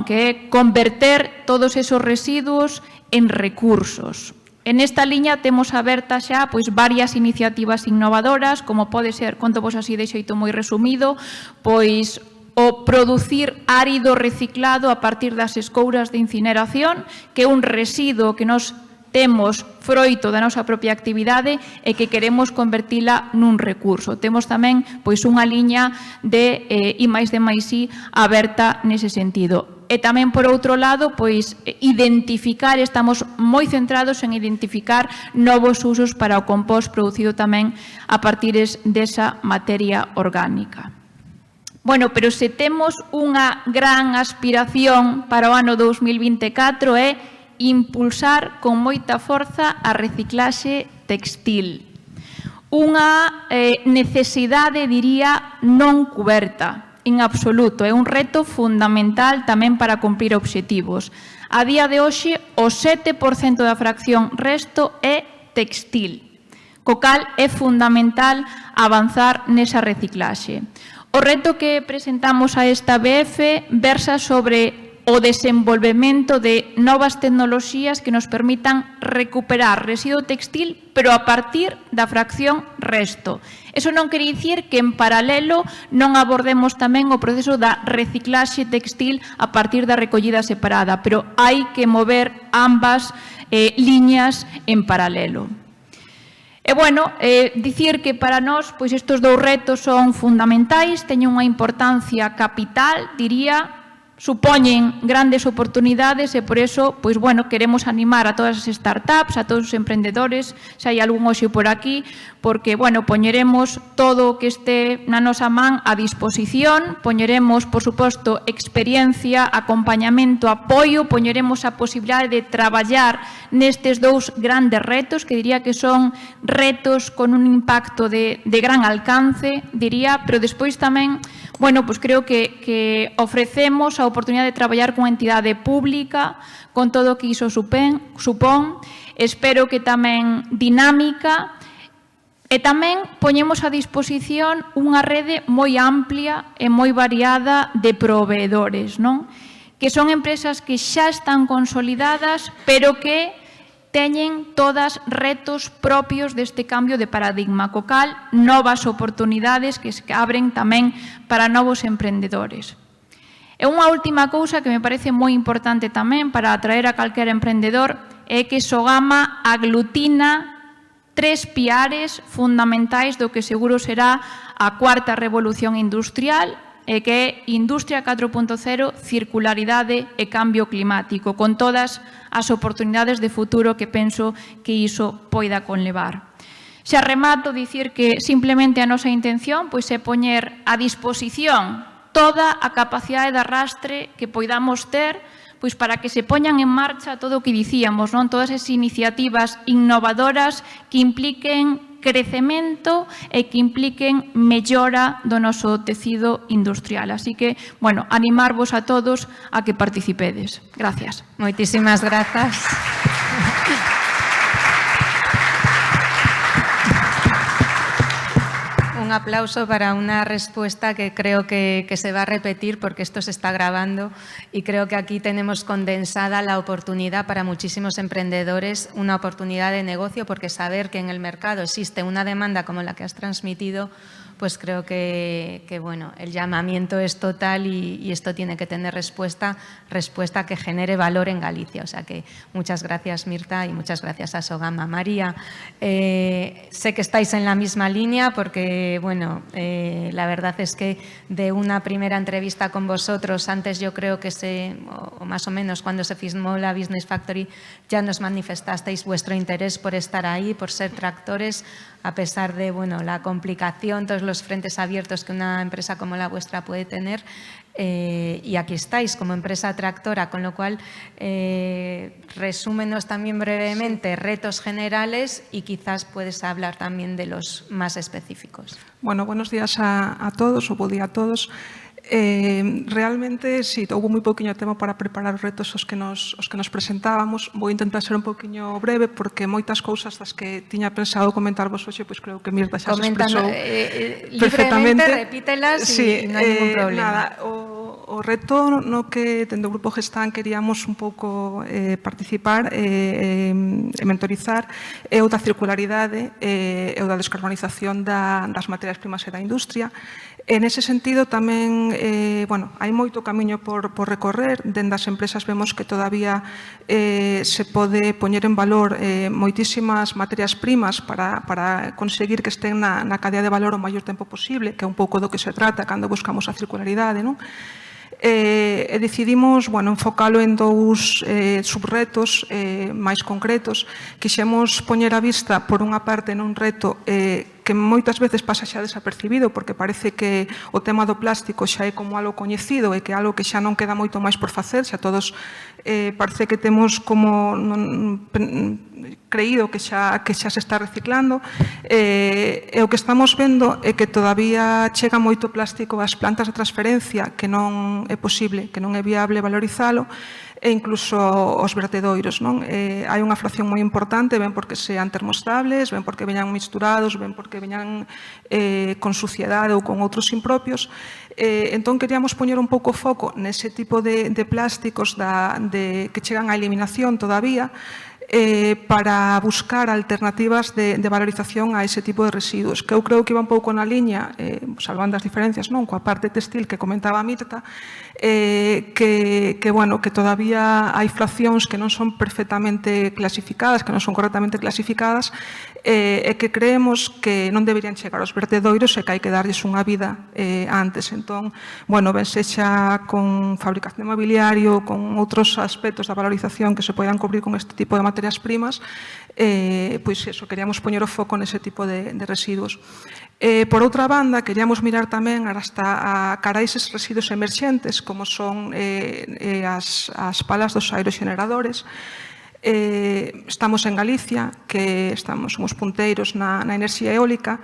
que é converter todos esos residuos en recursos. En esta liña temos abertas xa varias iniciativas innovadoras, como pode ser, contovos así de xeito moi resumido, o producir árido reciclado a partir das escouras de incineración, que é un residuo que nos temos froito da nosa propia actividade e que queremos convertila nun recurso. Temos tamén unha liña de I+D+I aberta nese sentido. E tamén, por outro lado, identificar, estamos moi centrados en identificar novos usos para o compost producido tamén a partir desa materia orgánica. Pero se temos unha gran aspiración para o ano 2024 é impulsar con moita forza a reciclaxe textil. Unha necesidade, diría, non cuberta, en absoluto. É un reto fundamental tamén para cumprir obxectivos. A día de hoxe, o 7% da fracción resto é textil, co cal é fundamental avanzar nesa reciclaxe. O reto que presentamos a esta BF versa sobre o desenvolvemento de novas tecnoloxías que nos permitan recuperar residuo textil, pero a partir da fracción resto. Eso non quere dicir que en paralelo non abordemos tamén o proceso da reciclaxe textil a partir da recollida separada, pero hai que mover ambas liñas en paralelo. E, bueno, dicir que para nós pois estes dous retos son fundamentais, teñen unha importancia capital, diría, supoñen grandes oportunidades e por eso, pois, bueno, queremos animar a todas as startups, a todos os emprendedores, se hai algún hoxe por aquí, porque, bueno, poñeremos todo o que este na nosa man a disposición, poñeremos, por suposto, experiencia, acompañamento, apoio, poñeremos a posibilidade de traballar nestes dous grandes retos, que diría que son retos con un impacto de gran alcance, diría, pero despois tamén, bueno, pois creo que ofrecemos a oportunidade de traballar con entidade pública, con todo o que iso supón, espero que tamén dinámica, e tamén poñemos a disposición unha rede moi amplia e moi variada de proveedores, non? Que son empresas que xa están consolidadas, pero que teñen todas retos propios deste cambio de paradigma, co cal novas oportunidades que se abren tamén para novos emprendedores. E unha última cousa que me parece moi importante tamén para atraer a calquera emprendedor é que Sogama aglutina 3 piares fundamentais do que seguro será a cuarta revolución industrial, e que é Industria 4.0, circularidade e cambio climático, con todas as oportunidades de futuro que penso que iso poida conlevar. Xa remato dicir que simplemente a nosa intención pois é poñer a disposición toda a capacidade de arrastre que poidamos ter pois para que se poñan en marcha todo o que dicíamos, non? Todas esas iniciativas innovadoras que impliquen crecemento e que impliquen mellora do noso tecido industrial. Así que, bueno, animarvos a todos a que participedes. Gracias. Moitísimas grazas. Un aplauso para una respuesta que creo que se va a repetir porque esto se está grabando y creo que aquí tenemos condensada la oportunidad para muchísimos emprendedores, una oportunidad de negocio, porque saber que en el mercado existe una demanda como la que has transmitido, pues creo que bueno, el llamamiento es total y esto tiene que tener respuesta que genere valor en Galicia. O sea que muchas gracias, Mirta, y muchas gracias a Sogama. María, sé que estáis en la misma línea porque, bueno, la verdad es que de una primera entrevista con vosotros, antes yo creo que o más o menos cuando se firmó la Business Factory, ya nos manifestasteis vuestro interés por estar ahí, por ser tractores, a pesar de, bueno, la complicación, todos los frentes abiertos que una empresa como la vuestra puede tener. Y aquí estáis como empresa tractora, con lo cual resúmenos también brevemente retos generales y quizás puedes hablar también de los más específicos. Bueno, buenos días a todos, o bo día a todos. Realmente, sí, houve moi pouquiño tempo para preparar os retos os que nos presentábamos. Vou intentar ser un pouquiño breve porque moitas cousas das que tiña pensado comentarvos hoxe, pois creo que Mirta xa se expresou perfectamente. Repítelas sí, e non hai ningún problema. Nada, o reto no que dende o Grupo Gestán queríamos un pouco participar e mentorizar é o da circularidade e o da descarbonización das materias primas e da industria. En ese sentido tamén, bueno, hai moito camiño por recorrer. Dende as empresas vemos que todavía se pode poñer en valor moitísimas materias primas para conseguir que estén na cadea de valor o maior tempo posible, que é un pouco do que se trata cando buscamos a circularidade, non? E decidimos, bueno, enfocalo en dous subretos máis concretos. Quixemos poñer a vista, por unha parte, nun reto que moitas veces pasa xa desapercibido porque parece que o tema do plástico xa é como algo coñecido e que é algo que xa non queda moito máis por facer, xa todos parece que temos como creído que xa se está reciclando, e o que estamos vendo é que todavía chega moito plástico ás plantas de transferencia que non é posible, que non é viable valorizalo, e incluso os vertedoiros, non? Hai unha fracción moi importante, ben porque sean termostables, ben porque veñan misturados, ben porque veñan con suciedade ou con outros impropios. Entón, queríamos poñer un pouco foco nese tipo de plásticos que chegan á eliminación todavía, para buscar alternativas de valorización a ese tipo de residuos, que eu creo que iba un pouco na liña, salvando as diferencias, non, coa parte textil que comentaba a Mirta, que todavía hai fraccións que non son perfectamente clasificadas, que non son correctamente clasificadas, e que creemos que non deberían chegar aos vertedoiros e que hai que darlles unha vida antes. Entón, ben sexa con fabricación de mobiliario, con outros aspectos da valorización que se poidan cubrir con este tipo de materias primas, pois eso, queríamos poñer o foco nese tipo de residuos. Por outra banda, queríamos mirar tamén hasta a cara a eses residuos emerxentes, como son as palas dos aeroxeneradores. Estamos en Galicia, que somos punteiros na enerxía eólica,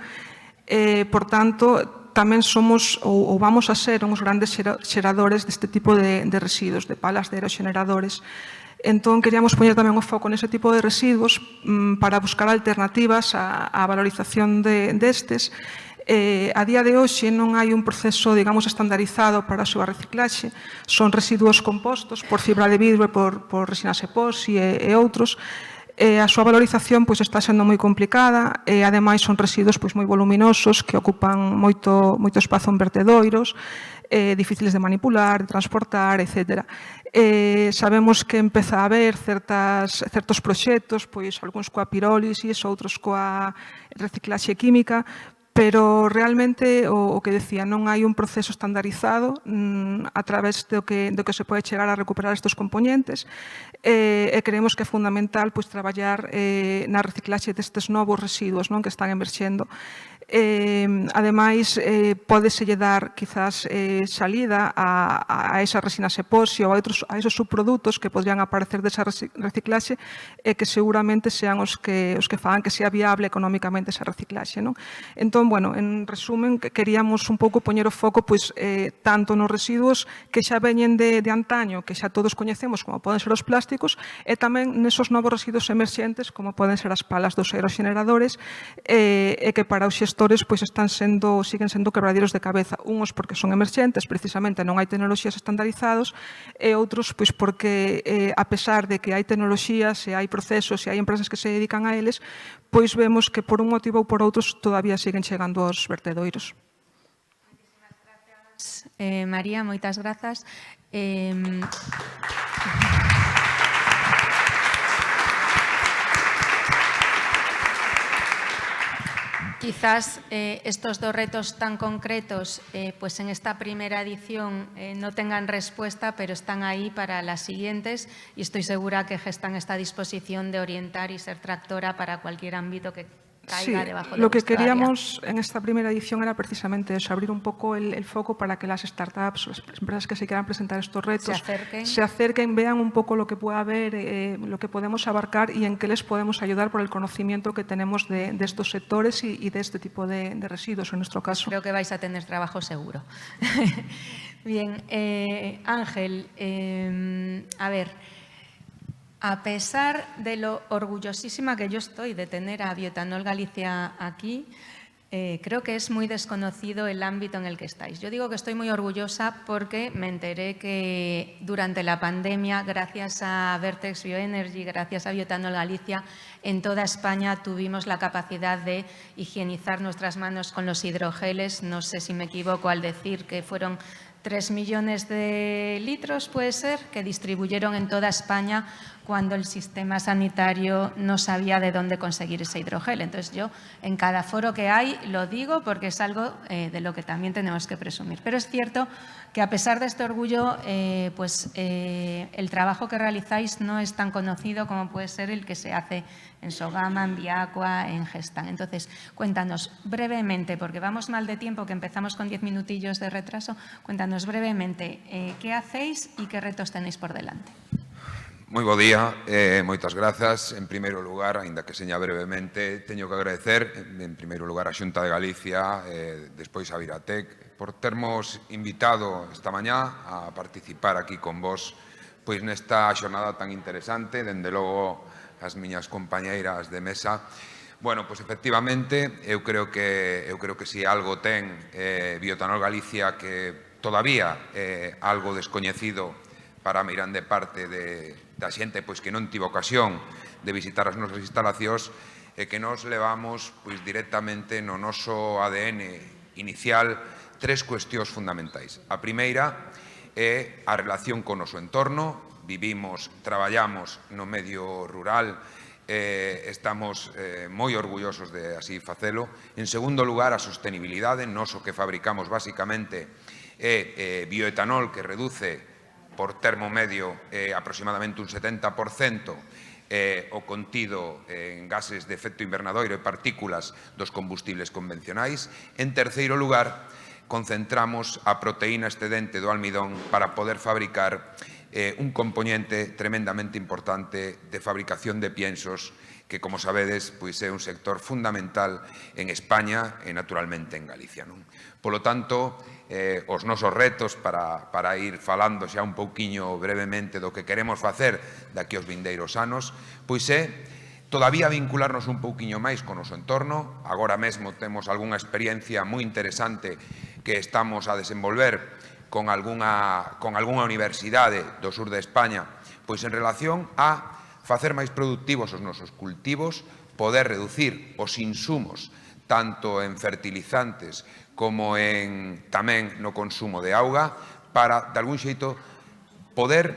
por tanto, tamén somos ou vamos a ser uns grandes xeradores deste tipo de residuos, de palas de aeroxeneradores. Entón, queríamos poñer tamén o foco nese tipo de residuos para buscar alternativas á valorización destes. A día de hoxe non hai un proceso, digamos, estandarizado para a súa reciclaxe. Son residuos compostos por fibra de vidro e por resinas epoxi e outros. A súa valorización está sendo moi complicada e, ademais, son residuos moi voluminosos que ocupan moito espazo en vertedoiros, difíciles de manipular, de transportar, etc. Sabemos que empeza a haber certos proxectos, algúns coa pirólisis, outros coa reciclaxe química, pero realmente o que decía, non hai un proceso estandarizado a través do que se pode chegar a recuperar estes componentes e creemos que é fundamental traballar na reciclaxe destes novos residuos que están emerxendo. Ademais, pódeselle dar quizás salida a esas resinas epoxi ou a esos subprodutos que podrían aparecer desa reciclaxe e que seguramente sean os que fagan que sea viable económicamente esa reciclaxe. Entón, en resumen, queríamos un pouco poñer o foco tanto nos residuos que xa veñen de antaño, que xa todos coñecemos como poden ser os plásticos, e tamén nesos novos residuos emerxentes como poden ser as palas dos aeroxeneradores e que para os xestores siguen sendo quebradeiros de cabeza, uns porque son emerxentes, precisamente non hai tecnoloxías estandarizados, e outros porque, a pesar de que hai tecnoloxías e hai procesos e hai empresas que se dedican a eles, vemos que por un motivo ou por outros todavía siguen chegando aos vertedoiros. María, moitas grazas. Quizás estos dos retos tan concretos, en esta primera edición no tengan respuesta, pero están ahí para las siguientes y estoy segura que Gestamp está a disposición de orientar y ser tractora para cualquier ámbito que caiga debajo de lo que vuestra queríamos área. en esta primera edición era precisamente eso, abrir un poco el foco para que las startups, las empresas que se quieran presentar estos retos, se acerquen, vean un poco lo que puede haber, lo que podemos abarcar y en qué les podemos ayudar por el conocimiento que tenemos de estos sectores y de este tipo de residuos en nuestro caso. Creo que vais a tener trabajo seguro. Bien, Ángel, a ver, a pesar de lo orgullosísima que yo estoy de tener a Bioetanol Galicia aquí, creo que es muy desconocido el ámbito en el que estáis. Yo digo que estoy muy orgullosa porque me enteré que durante la pandemia, gracias a Vertex Bioenergy, gracias a Bioetanol Galicia, en toda España tuvimos la capacidad de higienizar nuestras manos con los hidrogeles. No sé si me equivoco al decir que fueron 3 millones de litros, puede ser, que distribuyeron en toda España cuando el sistema sanitario no sabía de dónde conseguir ese hidrogel. Entonces, yo en cada foro que hay lo digo porque es algo de lo que también tenemos que presumir. Pero es cierto que a pesar de este orgullo, el trabajo que realizáis no es tan conocido como puede ser el que se hace en Sogama, en Viacua, en Gestamp. Entonces, cuéntanos brevemente, porque vamos mal de tiempo, que empezamos con 10 minutillos de retraso, cuéntanos brevemente qué hacéis y qué retos tenéis por delante. Moi bo día, moitas grazas. En primeiro lugar, aínda que seña brevemente, teño que agradecer, en primeiro lugar, a Xunta de Galicia, despois a Viratec, por termos invitado esta mañá a participar aquí con vos nesta xornada tan interesante, dende logo as miñas compañeiras de mesa. Bueno, efectivamente, eu creo que si algo ten Bioetanol Galicia que todavía é algo descoñecido para a meirande parte da xente pois que non tivo ocasión de visitar as nosas instalacións, é que nos levamos pois directamente no noso ADN inicial 3 cuestións fundamentais. A primeira é a relación con o noso entorno. Vivimos, traballamos no medio rural, estamos moi orgullosos de así facelo. En segundo lugar, a sostenibilidade. Nos o que fabricamos basicamente é bioetanol que reduce por termo medio aproximadamente un 70% o contido en gases de efecto invernadoiro e partículas dos combustibles convencionais. En terceiro lugar, concentramos a proteína excedente do almidón para poder fabricar un componente tremendamente importante de fabricación de piensos que, como sabedes, pois é un sector fundamental en España e, naturalmente, en Galicia. Polo tanto, os nosos retos para ir falando xa un pouquiño brevemente do que queremos facer daqui aos vindeiros anos, pois é todavía vincularnos un pouquiño máis con o noso entorno. Agora mesmo temos algunha experiencia moi interesante que estamos a desenvolver con algunha universidade do sur de España, pois en relación a facer máis productivos os nosos cultivos, poder reducir os insumos tanto en fertilizantes como tamén no consumo de auga, para, de algún xeito, poder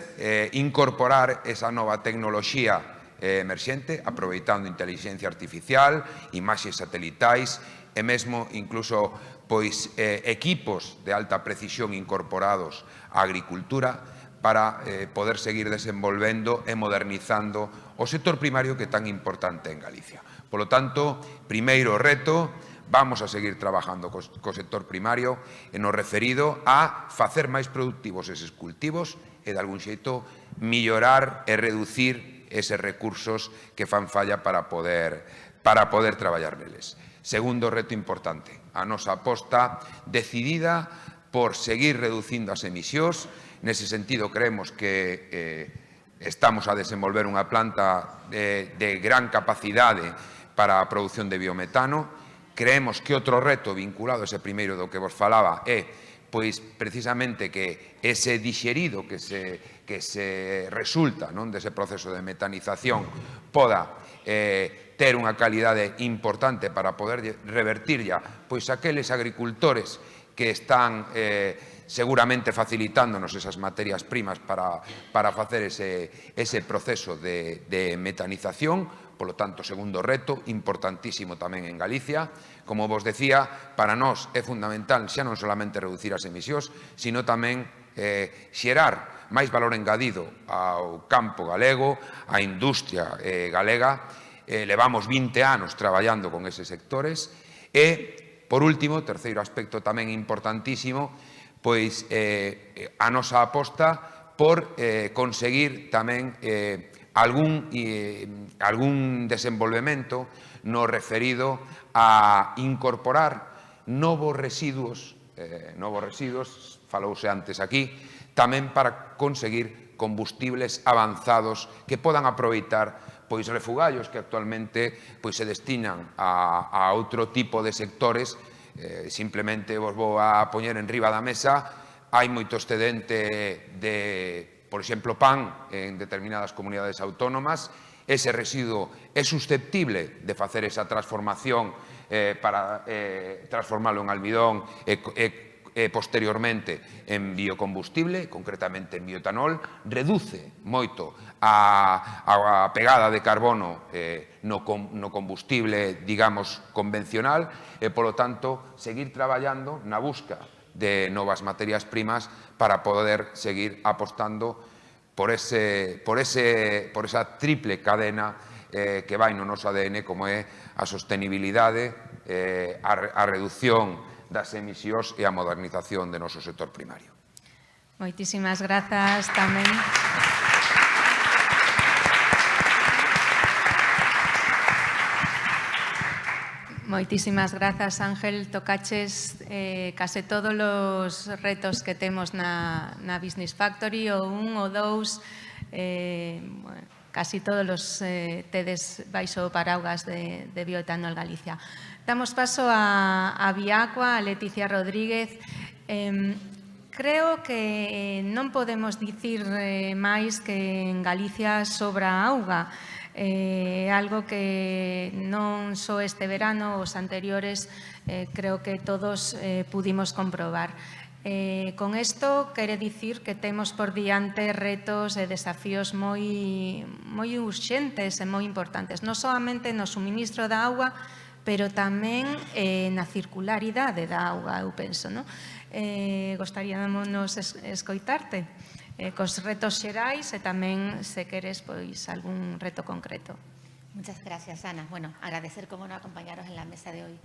incorporar esa nova tecnoloxía emerxente, aproveitando inteligencia artificial, imaxes satelitais e mesmo, incluso, pois equipos de alta precisión incorporados á agricultura para poder seguir desenvolvendo e modernizando o sector primario que é tan importante en Galicia. Polo tanto, primeiro reto, vamos a seguir trabajando co sector primario e no referido a facer máis productivos eses cultivos e, de algún xeito, mellorar e reducir eses recursos que fan falla para poder traballar neles. Segundo reto importante, a nosa aposta decidida por seguir reducindo as emisións. Nese sentido, creemos que estamos a desenvolver unha planta de gran capacidade para a produción de biometano. Creemos que outro reto vinculado a ese primeiro do que vos falaba é pois precisamente que ese dixerido que se resulta dese proceso de metanización poda ter unha calidade importante para poder revertirlla pois aqueles agricultores que están seguramente facilitándonos esas materias primas para facer ese proceso de metanización. Polo tanto, segundo reto, importantísimo tamén en Galicia. Como vos decía, para nós é fundamental xa non solamente reducir as emisións, sino tamén xerar máis valor engadido ao campo galego, á industria galega. Levamos 20 anos traballando con eses sectores e, por último, terceiro aspecto tamén importantísimo, pois a nosa aposta por conseguir tamén algún desenvolvemento no referido a incorporar novos residuos, falouse antes aquí, tamén para conseguir combustibles avanzados que podan aproveitar pois refugallos que actualmente pois se destinan a outro tipo de sectores. Simplemente vos vou a poñer en riba da mesa, hai moito excedente de, por exemplo, pan en determinadas comunidades autónomas. Ese residuo é susceptible de facer esa transformación para transformarlo en almidón e posteriormente en biocombustible, concretamente en bioetanol. Reduce moito a pegada de carbono no combustible, digamos, convencional e, polo tanto, seguir traballando na busca de novas materias primas para poder seguir apostando por esa triple cadena que vai no noso ADN, como é a sostenibilidade, a reducción das emisións e a modernización do noso sector primario. Moitísimas grazas tamén. Moitísimas grazas, Ángel. Tocaches case todos os retos que temos na Business Factory, o un ou dous, casi todos os tedes baixo paraugas de Bioetanol Galicia. Damos paso a Biacua, a Leticia Rodríguez. Creo que non podemos dicir máis que en Galicia sobra auga. Algo que non só este verano, os anteriores, creo que todos pudimos comprobar. Con isto, quere dicir que temos por diante retos e desafíos moi urxentes e moi importantes, non solamente no suministro da auga, pero tamén na circularidade da auga, eu penso, non? Gostaríamos escoitarte cos retos xerais e tamén, se queres, pois algún reto concreto. Muchas gracias, Ana. Bueno, agradecer cómo no acompañaros en la mesa de hoy.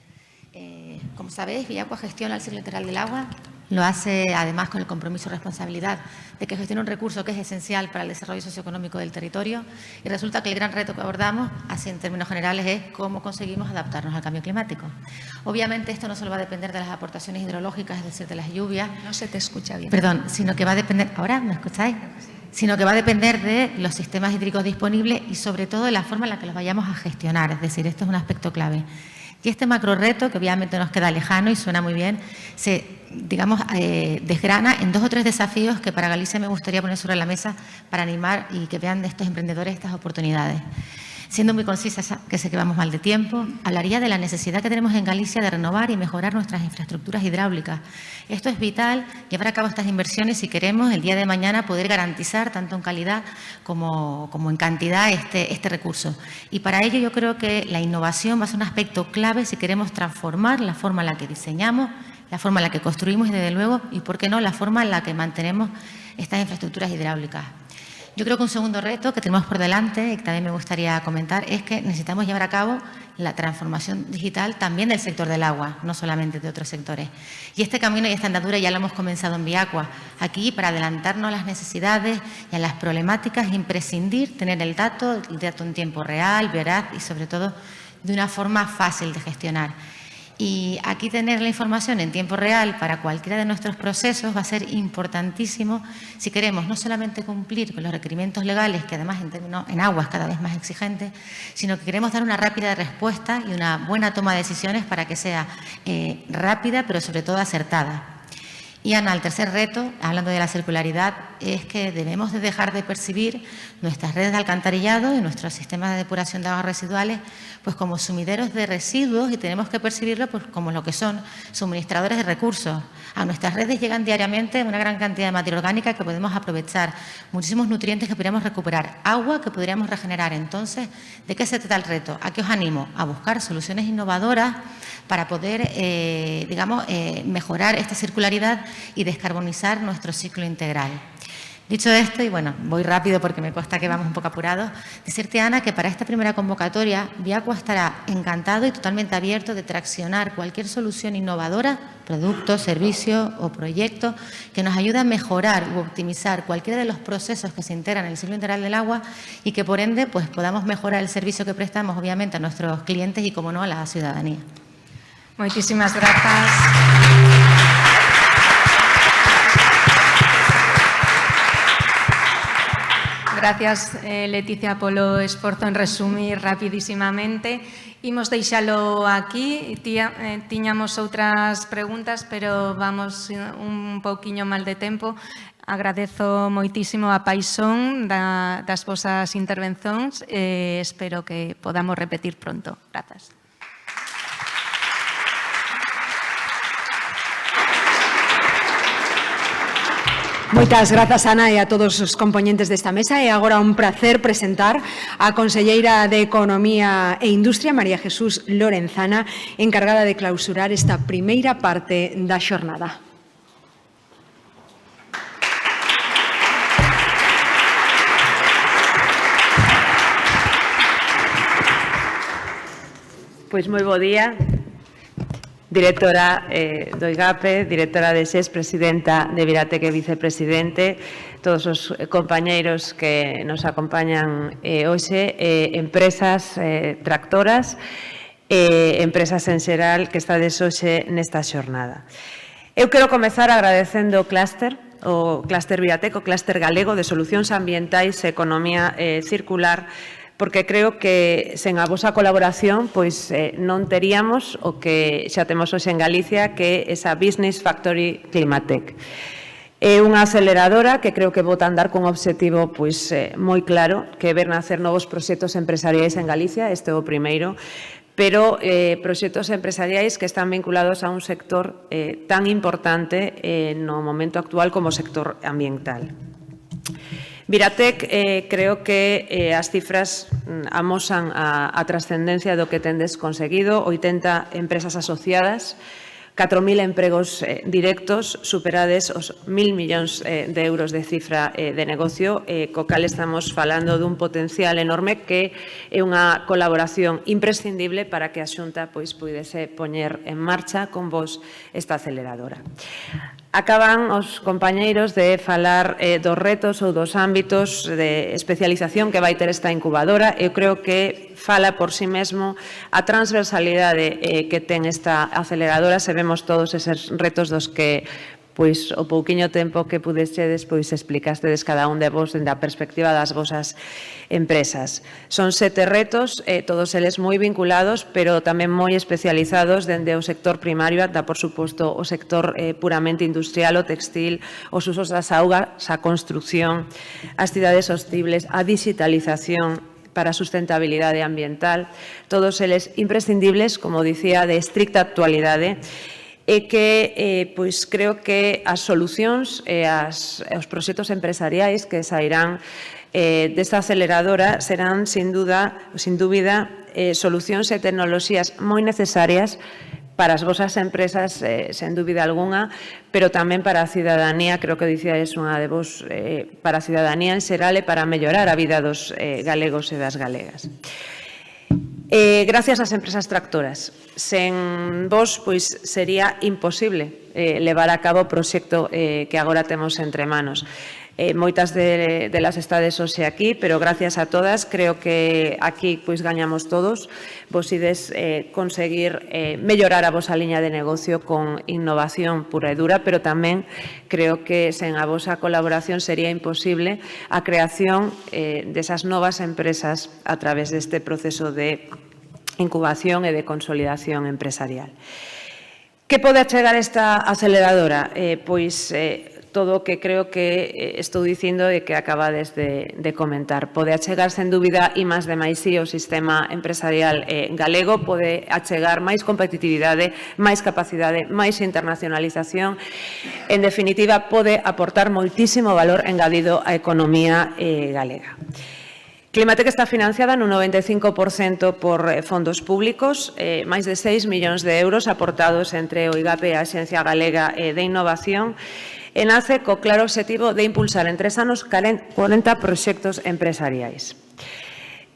Como sabéis, Viacua gestiona el ciclo integral del agua, lo hace además con el compromiso y responsabilidad de que gestiona un recurso que es esencial para el desarrollo socioeconómico del territorio y resulta que el gran reto que abordamos, así en términos generales, es cómo conseguimos adaptarnos al cambio climático. Obviamente esto no solo va a depender de las aportaciones hidrológicas, es decir, de las lluvias. No se te escucha bien. Perdón, sino que va a depender... ¿Ahora me escucháis? Sino que va a depender de los sistemas hídricos disponibles y sobre todo de la forma en la que los vayamos a gestionar, es decir, esto es un aspecto clave. Y este macro reto, que obviamente nos queda lejano y suena muy bien, se, desgrana en 2 o 3 desafíos que para Galicia me gustaría poner sobre la mesa para animar y que vean de estos emprendedores estas oportunidades. Siendo muy concisa, que sé que vamos mal de tiempo, hablaría de la necesidad que tenemos en Galicia de renovar y mejorar nuestras infraestructuras hidráulicas. Esto es vital, llevar a cabo estas inversiones si queremos el día de mañana poder garantizar tanto en calidad como en cantidad este recurso. Y para ello yo creo que la innovación va a ser un aspecto clave si queremos transformar la forma en la que diseñamos, la forma en la que construimos y, desde luego, y por qué no, la forma en la que mantenemos estas infraestructuras hidráulicas. Yo creo que un segundo reto que tenemos por delante y que también me gustaría comentar es que necesitamos llevar a cabo la transformación digital también del sector del agua, no solamente de otros sectores. Y este camino y esta andadura ya lo hemos comenzado en Viacua. Aquí, para adelantarnos a las necesidades y a las problemáticas, imprescindir tener el dato en tiempo real, veraz y, sobre todo, de una forma fácil de gestionar. Y aquí tener la información en tiempo real para cualquiera de nuestros procesos va a ser importantísimo si queremos no solamente cumplir con los requerimientos legales, que además en agua es cada vez más exigente, sino que queremos dar una rápida respuesta y una buena toma de decisiones para que sea rápida, pero sobre todo acertada. Y, Ana, el tercer reto, hablando de la circularidad, es que debemos de dejar de percibir nuestras redes de alcantarillado y nuestros sistemas de depuración de aguas residuales pues como sumideros de residuos y tenemos que percibirlo pues como lo que son, suministradores de recursos. A nuestras redes llegan diariamente una gran cantidad de materia orgánica que podemos aprovechar, muchísimos nutrientes que podríamos recuperar, agua que podríamos regenerar. Entonces, ¿de qué se trata el reto? ¿A qué os animo? A buscar soluciones innovadoras para poder, mejorar esta circularidad y descarbonizar nuestro ciclo integral. Dicho esto, y bueno, voy rápido porque me consta que vamos un poco apurados, decirte, Ana, que para esta primera convocatoria Viacua estará encantado y totalmente abierto de traccionar cualquier solución innovadora, producto, servicio o proyecto que nos ayude a mejorar u optimizar cualquiera de los procesos que se integran en el ciclo integral del agua y que, por ende, pues podamos mejorar el servicio que prestamos, obviamente, a nuestros clientes y, como no, a la ciudadanía. Moitísimas grazas. Gracias, Leticia, polo esforzo en resumir rapidísimamente. Imos deixalo aquí. Tiñamos outras preguntas, pero vamos un pouquiño mal de tempo. Agradezo moitísimo a paixón das vosas intervencións. Espero que podamos repetir pronto. Grazas. Moitas grazas, Ana, e a todos os compoñentes desta mesa. E agora un placer presentar a conselleira de Economía e Industria, María Jesús Lorenzana, encargada de clausurar esta primeira parte da xornada. Pois moi bo día. Directora do IGAPE, directora de SES, presidenta de Viratec e vicepresidente, todos os compañeiros que nos acompañan hoxe, empresas tractoras, empresas en xeral que estades hoxe nesta xornada. Eu quero comezar agradecendo o clúster Viratec, o clúster galego de solucións ambientais e economía circular, porque creo que sen a vosa colaboración pois non teríamos o que xa temos hoxe en Galicia, que é esa Business Factory Climatec. É unha aceleradora que creo que bota a andar con un obxectivo pois, moi claro, que é ver nacer novos proxectos empresariais en Galicia, este é o primeiro, pero proxectos empresariais que están vinculados a un sector tan importante no momento actual como o sector ambiental. Viratec, creo que as cifras amosan a trascendencia do que tendes conseguido, 80 empresas asociadas, 4.000 empregos directos, superades os 1.000 millóns de euros de cifra de negocio, co cal estamos falando dun potencial enorme que é unha colaboración imprescindible para que a Xunta pois pudese poñer en marcha con vos esta aceleradora. Acaban os compañeiros de falar dos retos ou dos ámbitos de especialización que vai ter esta incubadora. Eu creo que fala por si mesmo a transversalidade que ten esta aceleradora, se vemos todos eses retos dos que pois o pouquiño tempo que pudestedes pois explicastedes cada un de vos dende a perspectiva das vosas empresas. Son 7 retos, todos eles moi vinculados, pero tamén moi especializados dende o sector primario ata, por suposto, o sector puramente industrial, o textil, os usos das augas, a construcción, as cidades sostibles, a digitalización para a sustentabilidade ambiental, todos eles imprescindibles, como dicía, de estricta actualidade, e que pois creo que as solucións e os proxectos empresariais que sairán desta aceleradora serán, sin dúbida, solucións e tecnoloxías moi necesarias para as vosas empresas, sen dúbida algunha, pero tamén para a cidadanía, creo que dicíades unha de vos, para a cidadanía en xeral e para mellorar a vida dos galegos e das galegas. Gracias ás empresas tractoras. Sen vos, pois, sería imposible levar a cabo o proxecto que agora temos entre manos. Moitas delas estades hoxe aquí, pero gracias a todas, creo que aquí pois gañamos todos. Vos ides conseguir mellorar a vosa liña de negocio con innovación pura e dura, pero tamén creo que sen a vosa colaboración sería imposible a creación desas novas empresas a través deste proceso de incubación e de consolidación empresarial. Que pode achegar esta aceleradora? Pois todo o que creo que estou dicindo e que acabades de comentar. Pode achegar, sen dúbida, I+D+I o sistema empresarial galego, pode achegar máis competitividade, máis capacidade, máis internacionalización. En definitiva, pode aportar moitísimo valor engadido á economía galega. Climatec está financiada nun 95% por fondos públicos, máis de 6 millóns de euros aportados entre o IGAP e a Axencia Galega de Innovación, e nace co claro obxectivo de impulsar en 3 anos 40 proxectos empresariais.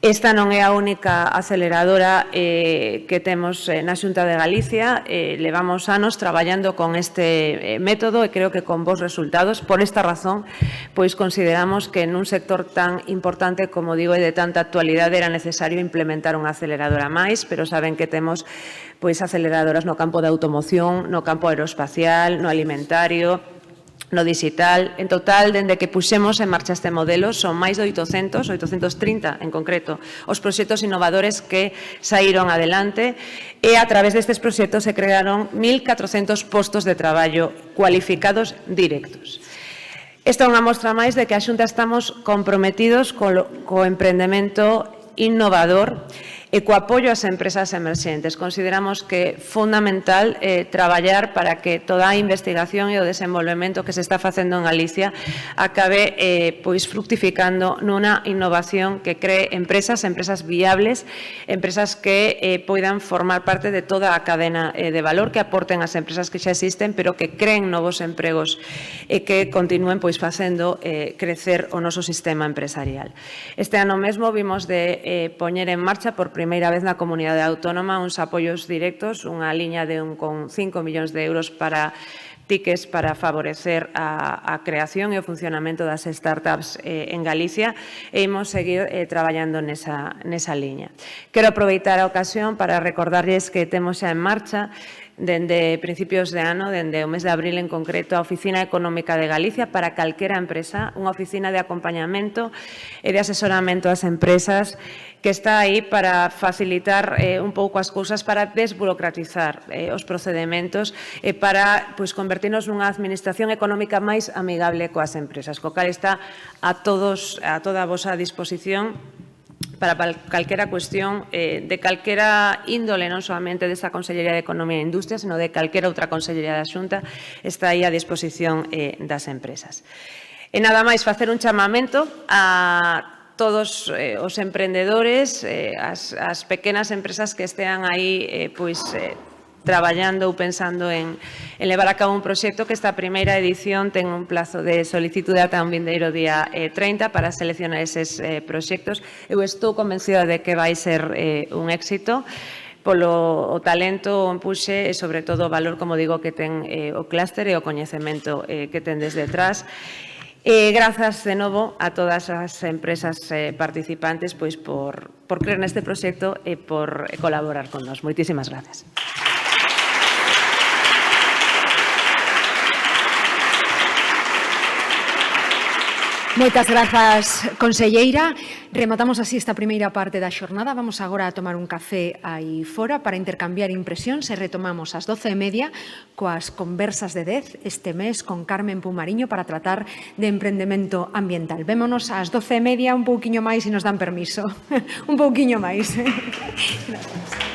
Esta non é a única aceleradora que temos na Xunta de Galicia. Levamos anos traballando con este método e creo que con bons resultados. Por esta razón, pois consideramos que nun sector tan importante, como digo, e de tanta actualidade, era necesario implementar unha aceleradora máis, pero saben que temos pois aceleradoras no campo da automoción, no campo aeroespacial, no alimentario, no digital. En total, dende que puxemos en marcha este modelo, son máis de 830 en concreto, os proxectos innovadores que saíron adelante, e a través destes proxectos se crearon 1.400 postos de traballo cualificados directos. Esta é unha mostra máis de que a Xunta estamos comprometidos co emprendemento innovador e co apoio ás empresas emerxentes. Consideramos que é fundamental traballar para que toda a investigación e o desenvolvemento que se está facendo en Galicia acabe pois fructificando nunha innovación que cree empresas viables, empresas que poidan formar parte de toda a cadena de valor, que aporten as empresas que xa existen, pero que creen novos empregos e que continúen pois facendo crecer o noso sistema empresarial. Este ano mesmo vimos de poñer en marcha por primeira vez na comunidade autónoma uns apoios directos, unha liña de 1,5 millóns de euros para tickets para favorecer a creación e o funcionamento das startups en Galicia, e imos seguir traballando nesa liña. Quero aproveitar a ocasión para recordarlles que temos xa en marcha dende principios de ano, dende o mes de abril en concreto, a Oficina Económica de Galicia para calquera empresa, unha oficina de acompañamento e de asesoramento ás empresas que está aí para facilitar un pouco as cousas, para desburocratizar os procedementos e para convertirnos nunha administración económica máis amigable coas empresas, co cal está a toda a vosa disposición para calquera cuestión de calquera índole, non solamente desta Consellería de Economía e Industria, sino de calquera outra Consellería da Xunta, está aí a disposición das empresas. E nada máis, facer un chamamento a todos os emprendedores, as pequenas empresas que estean aí traballando ou pensando en levar a cabo un proxecto, que esta primeira edición ten un plazo de solicitude ata un vindeiro día 30 para seleccionar eses proxectos. Eu estou convencida de que vai ser un éxito polo talento, o empuxe e, sobre todo, o valor, como digo, que ten o clúster e o coñecemento que ten desde detrás. Grazas de novo a todas as empresas participantes por creer neste proxecto e por colaborar con nós. Moitísimas grazas. Moitas grazas, conselleira. Rematamos así esta primeira parte da xornada. Vamos agora a tomar un café aí fora para intercambiar impresións e retomamos ás 12:30 coas conversas de 10 este mes con Carmen Pumariño para tratar de emprendemento ambiental. Vémonos ás 12:30, un pouquiño máis se nos dan permiso. Un pouquiño máis. Gracias.